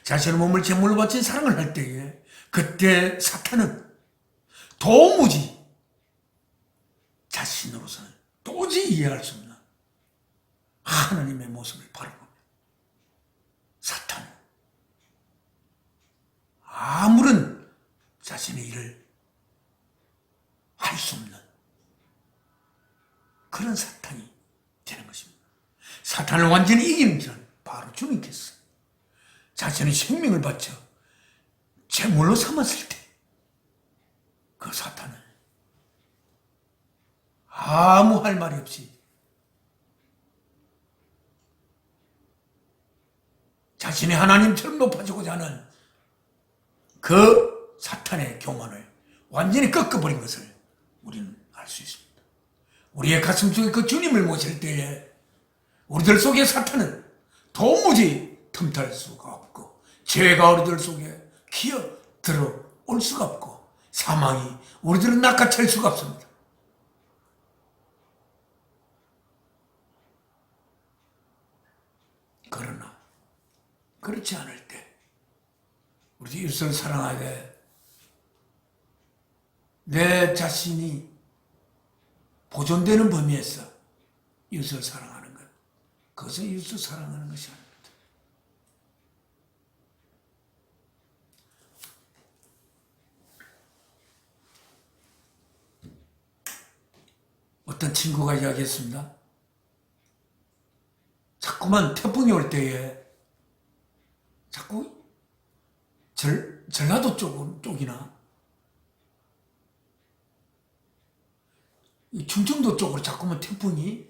자신의 몸을 제물로 바친 사랑을 할 때에 그때 사탄은 도무지 자신으로서는 도저히 이해할 수 없는 하나님의 모습을 바라보며 사탄은 아무런 자신의 일을 할 수 없는 그런 사탄이 되는 것입니다. 사탄을 완전히 이기는 길은 바로 주님께서 자신의 생명을 바쳐 제물로 삼았을 때 그 사탄을 아무 할 말이 없이 자신의 하나님처럼 높아지고자 하는 그 사탄의 교만을 완전히 꺾어버린 것을 우리는 알 수 있습니다. 우리의 가슴 속에 그 주님을 모실 때에 우리들 속에 사탄은 도무지 틈탈 수가 없고 죄가 우리들 속에 기어 들어올 수가 없고 사망이 우리들은 낚아챌 수가 없습니다. 그러나 그렇지 않을 때 우리 이웃을 사랑하되 내 자신이 보존되는 범위에서 이웃을 사랑하는 것, 그것은 이웃을 사랑하는 것이 아닙니다. 어떤 친구가 이야기했습니다. 자꾸만 태풍이 올 때에 자꾸 전라도 쪽이나 충청도 쪽으로 자꾸만 태풍이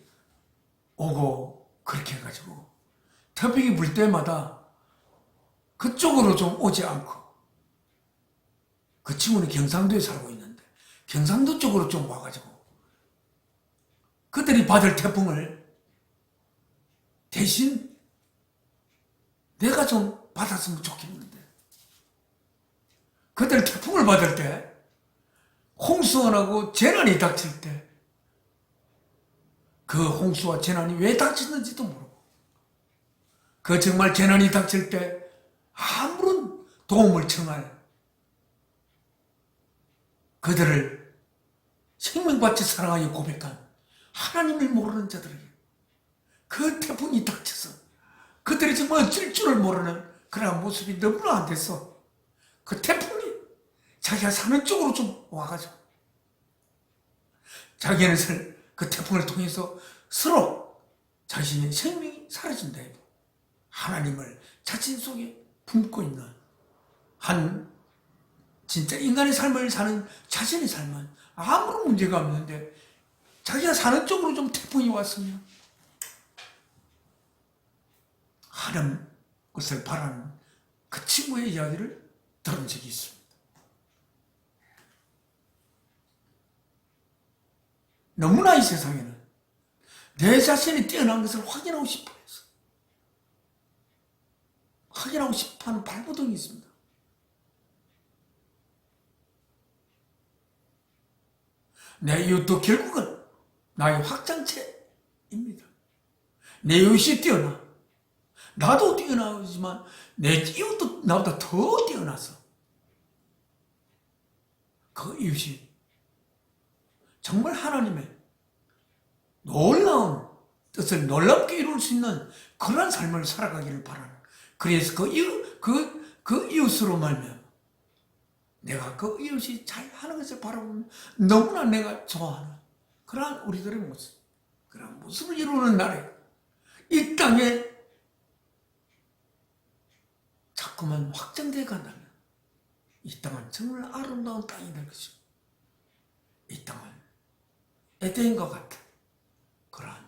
오고 그렇게 해가지고 태풍이 불 때마다 그쪽으로 좀 오지 않고 그 친구는 경상도에 살고 있는데 경상도 쪽으로 좀 와가지고 그들이 받을 태풍을 대신 내가 좀 받았으면 좋겠는데 그들 태풍을 받을 때 홍수원하고 재난이 닥칠 때 그 홍수와 재난이 왜 닥치는지도 모르고 그 정말 재난이 닥칠 때 아무런 도움을 청할 그들을 생명같이 사랑하여 고백한 하나님을 모르는 자들에게 그 태풍이 닥쳐서 그들이 정말 어쩔 줄을 모르는 그런 모습이 너무나 안 됐어. 그 태풍이 자기가 사는 쪽으로 좀 와가지고 자기는 그 태풍을 통해서 서로 자신의 생명이 사라진다 해도 하나님을 자신 속에 품고 있는 한 진짜 인간의 삶을 사는 자신의 삶은 아무런 문제가 없는데 자기가 사는 쪽으로 좀 태풍이 왔으면 하는 것을 바라는 그 친구의 이야기를 들은 적이 있습니다. 너무나 이 세상에는 내 자신이 뛰어난 것을 확인하고 싶어 해서 확인하고 싶어하는 발버둥이 있습니다. 내 이웃도 결국은 나의 확장체입니다. 내 이웃이 뛰어나 나도 뛰어나지만 내 이웃도 나보다 더 뛰어나서 그 이웃이 정말 하나님의 놀라운 뜻을 놀랍게 이룰 수 있는 그런 삶을 살아가기를 바라는 그래서 그 이웃으로 말면 내가 그 이웃이 잘 하는 것을 바라보면 너무나 내가 좋아하는 그러한 우리들의 모습 그런 모습을 이루는 날에 이 땅에 자꾸만 확장되어 간다면 이 땅은 정말 아름다운 땅이 될 것이고 이 땅은 에덴과 같은 그러한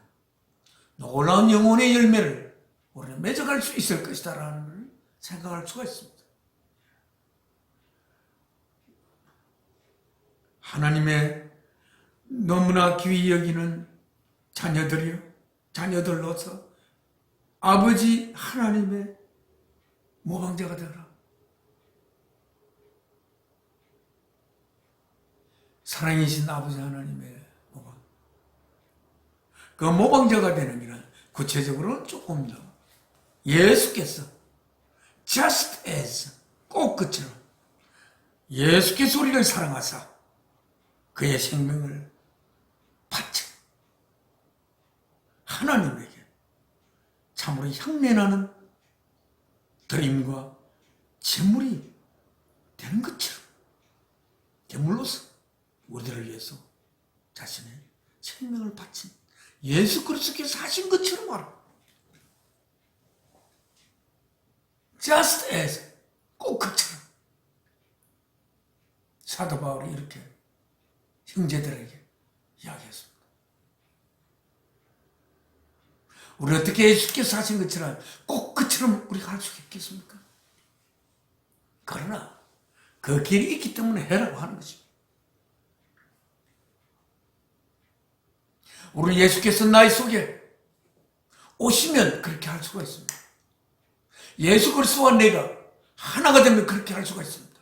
놀라운 영혼의 열매를 우리는 맺어갈 수 있을 것이다라는 생각할 수가 있습니다. 하나님의 너무나 귀히 여기는 자녀들로서 아버지 하나님의 모방자가 되어라. 사랑이신 아버지 하나님의 모방. 그 모방자가 되는 길은 구체적으로는 조금 더 예수께서 just as 꼭 그처럼 예수께서 우리를 사랑하사 그의 생명을 바쳐 하나님에게 참으로 향내나는 드림과 제물이 되는 것처럼 제물로서 우리들을 위해서 자신의 생명을 바친 예수 그리스도께서 하신 것처럼 알아. Just as 꼭 그처럼 사도 바울이 이렇게 형제들에게 이야기했습니다. 우리 어떻게 예수께서 하신 것처럼 꼭 그처럼 우리가 할 수 있겠습니까? 그러나 그 길이 있기 때문에 해라고 하는 것입니다. 우리 예수께서 나의 속에 오시면 그렇게 할 수가 있습니다. 예수 그리스도와 내가 하나가 되면 그렇게 할 수가 있습니다.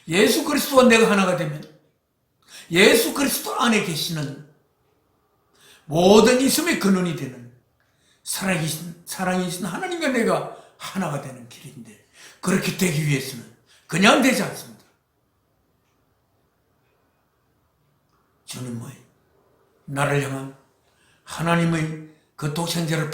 예수 그리스도와 내가 하나가 되면 예수 그리스도 안에 계시는 모든 있음의 근원이 되는 사랑이신 하나님과 내가 하나가 되는 길인데, 그렇게 되기 위해서는 그냥 되지 않습니다. 주님의 나를 향한 하나님의 그 독생자를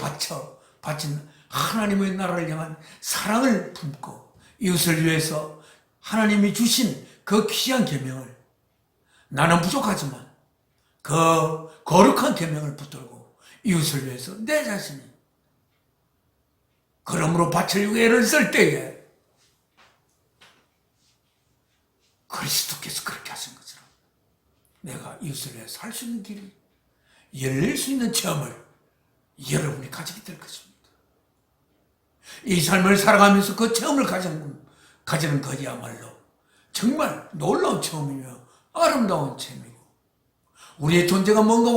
바친 하나님의 나라를 향한 사랑을 품고 이웃을 위해서 하나님이 주신 그 귀한 계명을, 나는 부족하지만 그 거룩한 계명을 붙들고 이웃을 위해서 내 자신이 그러므로 바치려고 애를 쓸 때에 그리스도께서 그렇게 하신 것처럼 내가 이웃을 위해서 할 수 있는 길이 열릴 수 있는 체험을 여러분이 가지게 될 것입니다. 이 삶을 살아가면서 그 체험을 가지는 것이야말로 정말 놀라운 체험이며 아름다운 체험이고, 우리의 존재가 뭔가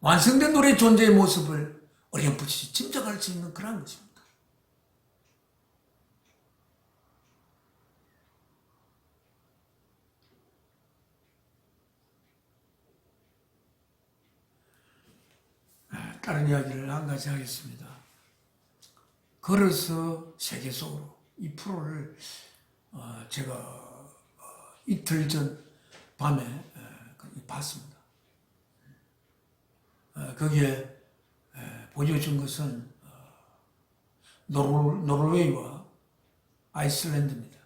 완성된 우리의 존재의 모습을 어렴풋이 짐작할 수 있는 그런 것입니다. 다른 이야기를 한 가지 하겠습니다. 걸어서 세계 속으로 이 프로를 제가 이틀 전 밤에 봤습니다. 거기에 보여준 것은 노르웨이와 아이슬란드입니다.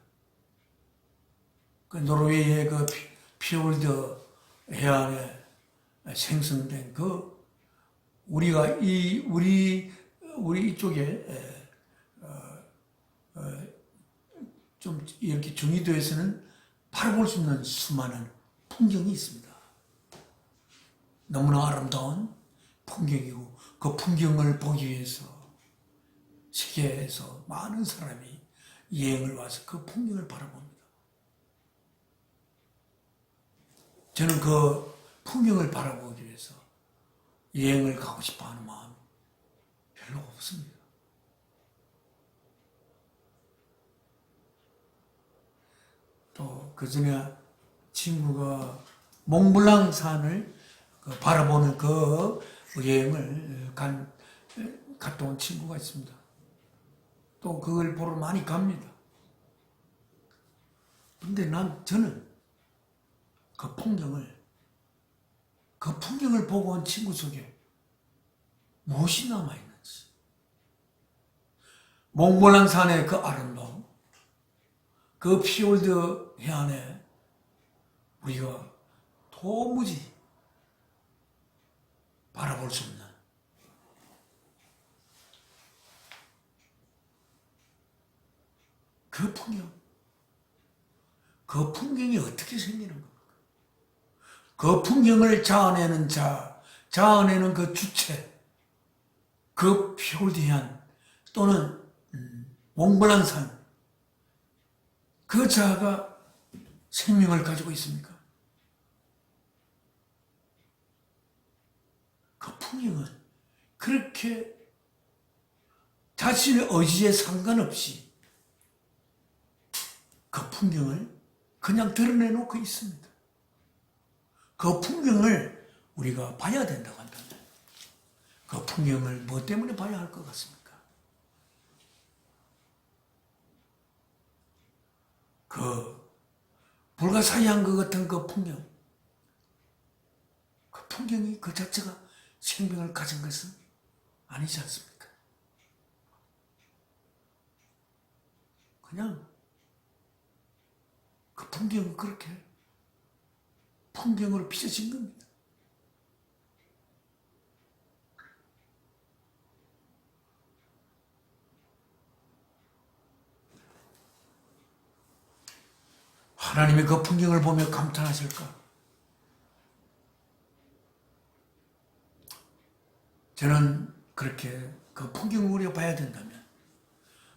그 노르웨이의 그 피올드 해안에 생성된 우리 이쪽에 좀 이렇게 중위도에서는 바라볼 수 있는 수많은 풍경이 있습니다. 너무나 아름다운 풍경이고, 그 풍경을 보기 위해서 세계에서 많은 사람이 여행을 와서 그 풍경을 바라봅니다. 저는 그 풍경을 바라보기 위해서 여행을 가고 싶어 하는 마음이 별로 없습니다. 또 그 전에 친구가 몽블랑 산을 바라보는 그 여행을 갔다 온 친구가 있습니다. 또 그걸 보러 많이 갑니다. 근데 저는 그 풍경을 보고 온 친구 속에 무엇이 남아있는지, 몽블랑 산의 그 아름다움, 그 피올드 해안에 우리가 도무지 바라볼 수 없는 그 풍경, 그 풍경이 어떻게 생기는 겁니까? 그 풍경을 자아내는 그 주체, 그 피올드 해안 또는 몽블랑 산, 그 자아가 생명을 가지고 있습니까? 그 풍경은 그렇게 자신의 의지에 상관없이 그 풍경을 그냥 드러내놓고 있습니다. 그 풍경을 우리가 봐야 된다고 한다면 그 풍경을 뭐 때문에 봐야 할 것 같습니까? 그 불가사의한 것 같은 그 풍경이 그 자체가 생명을 가진 것은 아니지 않습니까? 그냥 그 풍경은 그렇게 풍경으로 빚어진 겁니다. 하나님의 그 풍경을 보며 감탄하실까? 저는 그렇게 그 풍경을 우리가 봐야 된다면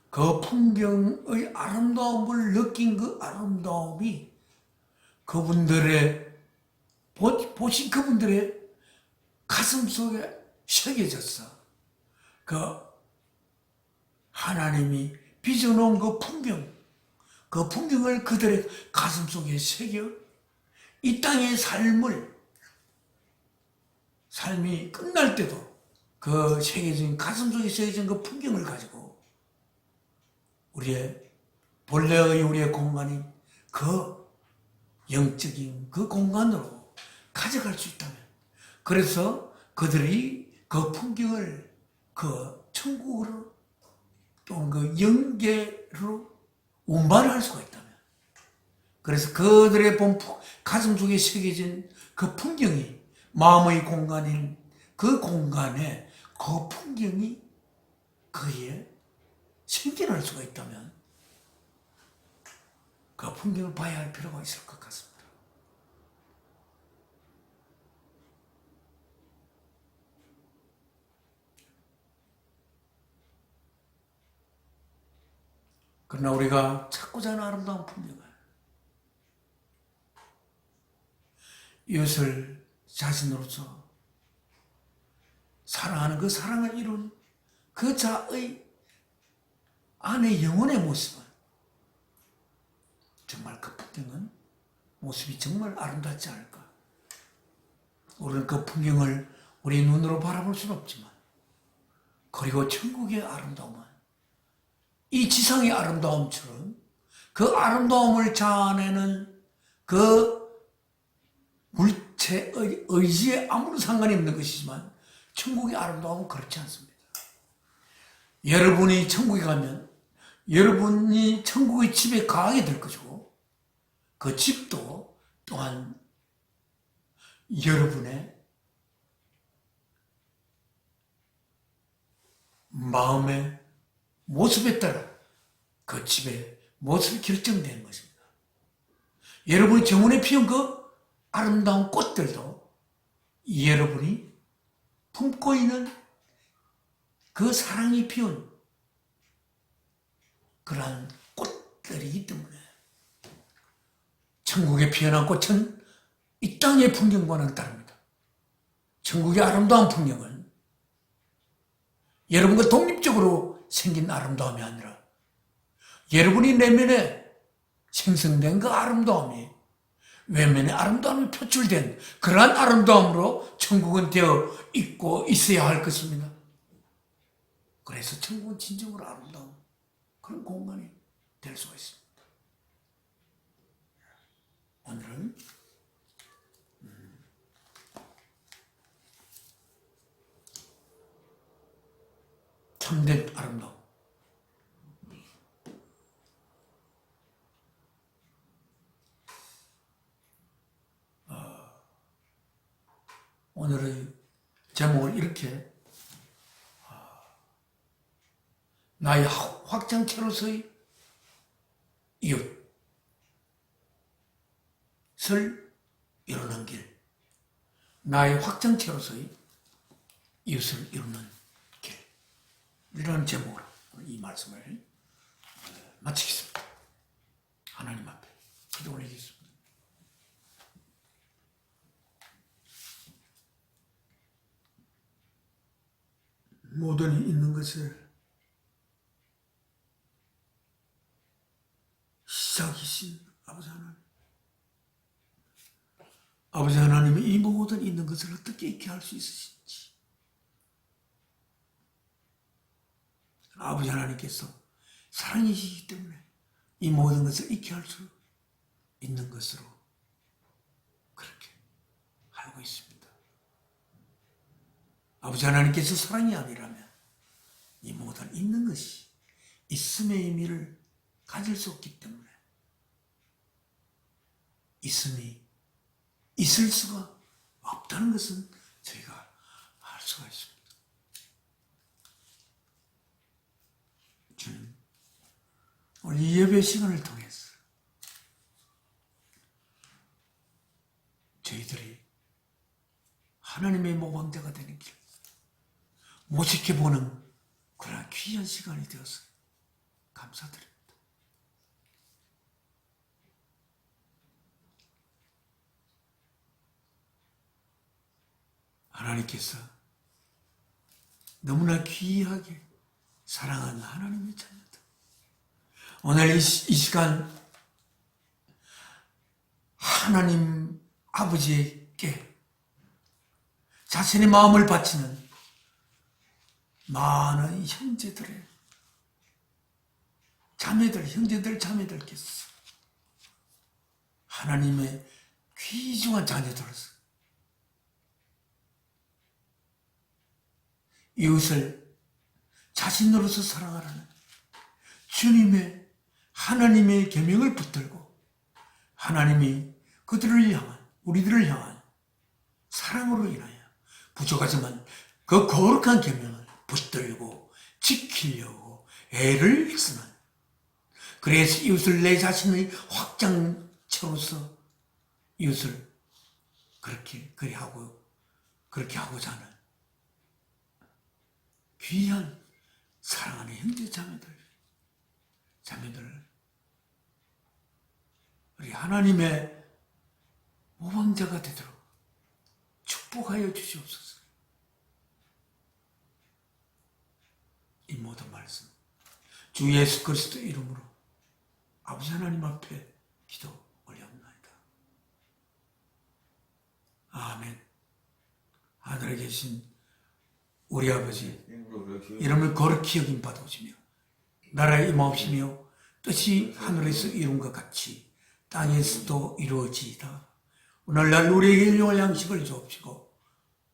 그 풍경의 아름다움을 느낀 그 아름다움이 그분들의 보신 그분들의 가슴 속에 새겨졌어. 그 하나님이 빚어놓은 그 풍경, 그 풍경을 그들의 가슴 속에 새겨 이 땅의 삶이 끝날 때도 그 새겨진 가슴 속에 새겨진 그 풍경을 가지고 우리의 본래의 우리의 공간인 그 영적인 그 공간으로 가져갈 수 있다면, 그래서 그들이 그 풍경을 그 천국으로 또는 그 영계로 운반할 수가 있다면, 그래서 그들의 가슴 속에 새겨진 그 풍경이 마음의 공간인 그 공간에 그 풍경이 거기에 생겨날 수가 있다면 그 풍경을 봐야 할 필요가 있을 것 같습니다. 그러나 우리가 찾고자 하는 아름다운 풍경을, 이웃을 자신으로서 사랑하는 그 사랑을 이룬 그 자의 안의 영혼의 모습은 정말 그 풍경은 모습이 정말 아름답지 않을까. 우리는 그 풍경을 우리 눈으로 바라볼 수는 없지만, 그리고 천국의 아름다움은 이 지상의 아름다움처럼 그 아름다움을 자아내는 그 물체의 의지에 아무런 상관이 없는 것이지만, 천국의 아름다움은 그렇지 않습니다. 여러분이 천국에 가면 여러분이 천국의 집에 가게 될 것이고, 그 집도 또한 여러분의 마음의 모습에 따라 그 집의 모습이 결정되는 것입니다. 여러분이 정원에 피운 그 아름다운 꽃들도 여러분이 품고 있는 그 사랑이 피운 그러한 꽃들이기 때문에, 천국에 피어난 꽃은 이 땅의 풍경과는 다릅니다. 천국의 아름다운 풍경은 여러분과 독립적으로 생긴 아름다움이 아니라 여러분이 내면에 생성된 그 아름다움이 외면의 아름다움이 표출된 그러한 아름다움으로 천국은 되어 있고 있어야 할 것입니다. 그래서 천국은 진정으로 아름다운 그런 공간이 될 수가 있습니다. 오늘은 참된 아름다움, 오늘의 제목을 이렇게, 나의 확장체로서의 이웃을 이루는 길, 나의 확장체로서의 이웃을 이루는 길, 이런 제목으로 이 말씀을 마치겠습니다. 하나님 앞에 기도 올리겠습니다. 모든 있는 것을 시작이신 아버지 하나님, 아버지 하나님이 이 모든 있는 것을 어떻게 있게 할 수 있으신지, 아버지 하나님께서 사랑이시기 때문에 이 모든 것을 있게 할 수 있는 것으로 그렇게 알고 있습니다. 아버지 하나님께서 사랑이 아니라면 이 모든 있는 것이 있음의 의미를 가질 수 없기 때문에 있음이 있을 수가 없다는 것은 저희가 알 수가 있습니다. 주님, 오늘 이 예배 시간을 통해서 저희들이 하나님의 모범대가 되는 길, 못 지켜보는 그런 귀한 시간이 되어서 감사드립니다. 하나님께서 너무나 귀하게 사랑하는 하나님의 자녀들, 오늘 이 시간 하나님 아버지께 자신의 마음을 바치는 많은 형제들의 자매들, 형제들, 자매들께서 하나님의 귀중한 자녀들로서 이웃을 자신으로서 사랑하라는 주님의 하나님의 계명을 붙들고 하나님이 그들을 향한, 우리들을 향한 사랑으로 인하여 부족하지만 그 거룩한 계명을 붙들고 지키려고 애를 쓰는, 그래서 이웃을 내 자신의 확장체로서 이웃을 그렇게 하고자 하는 귀한 사랑하는 형제 자매들, 우리 하나님의 모범자가 되도록 축복하여 주시옵소서. 이 모든 말씀 주 예수 그리스도 이름으로 아버지 하나님 앞에 기도 올려옵나이다. 아멘. 하늘에 계신 우리 아버지, 이름을 거룩히 여김 받으시며 나라의 임하옵시며 뜻이 하늘에서 이룬 것 같이 땅에서도 이루어지이다. 오늘날 우리에게 일용할 양식을 주옵시고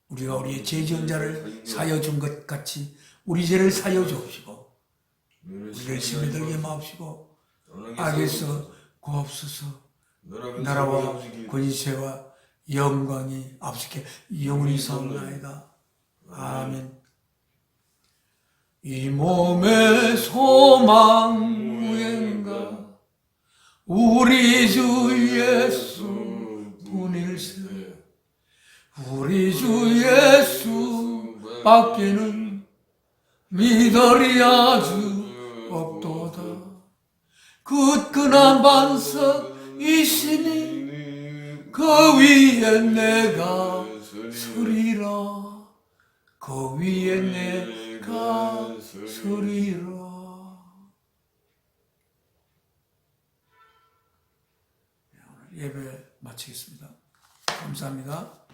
우리가 우리의 죄 지은 자를 사여 준 것 같이 우리 죄를 사여 주옵시고 우리를 시험에 들게 마옵시고 악에서 구하옵소서. 나라와 권세와 영광이 아버지께 영원히 사옵나이다. 아멘. 이 몸의 소망 무언가 우리 주 예수 뿐일세. 우리 주 예수 밖에는 믿으리 아주 없도다. 굳건한 반석이시니 그 위에 내가 서리라. 그 위에 내가 서리라. 오늘 예배 마치겠습니다. 감사합니다.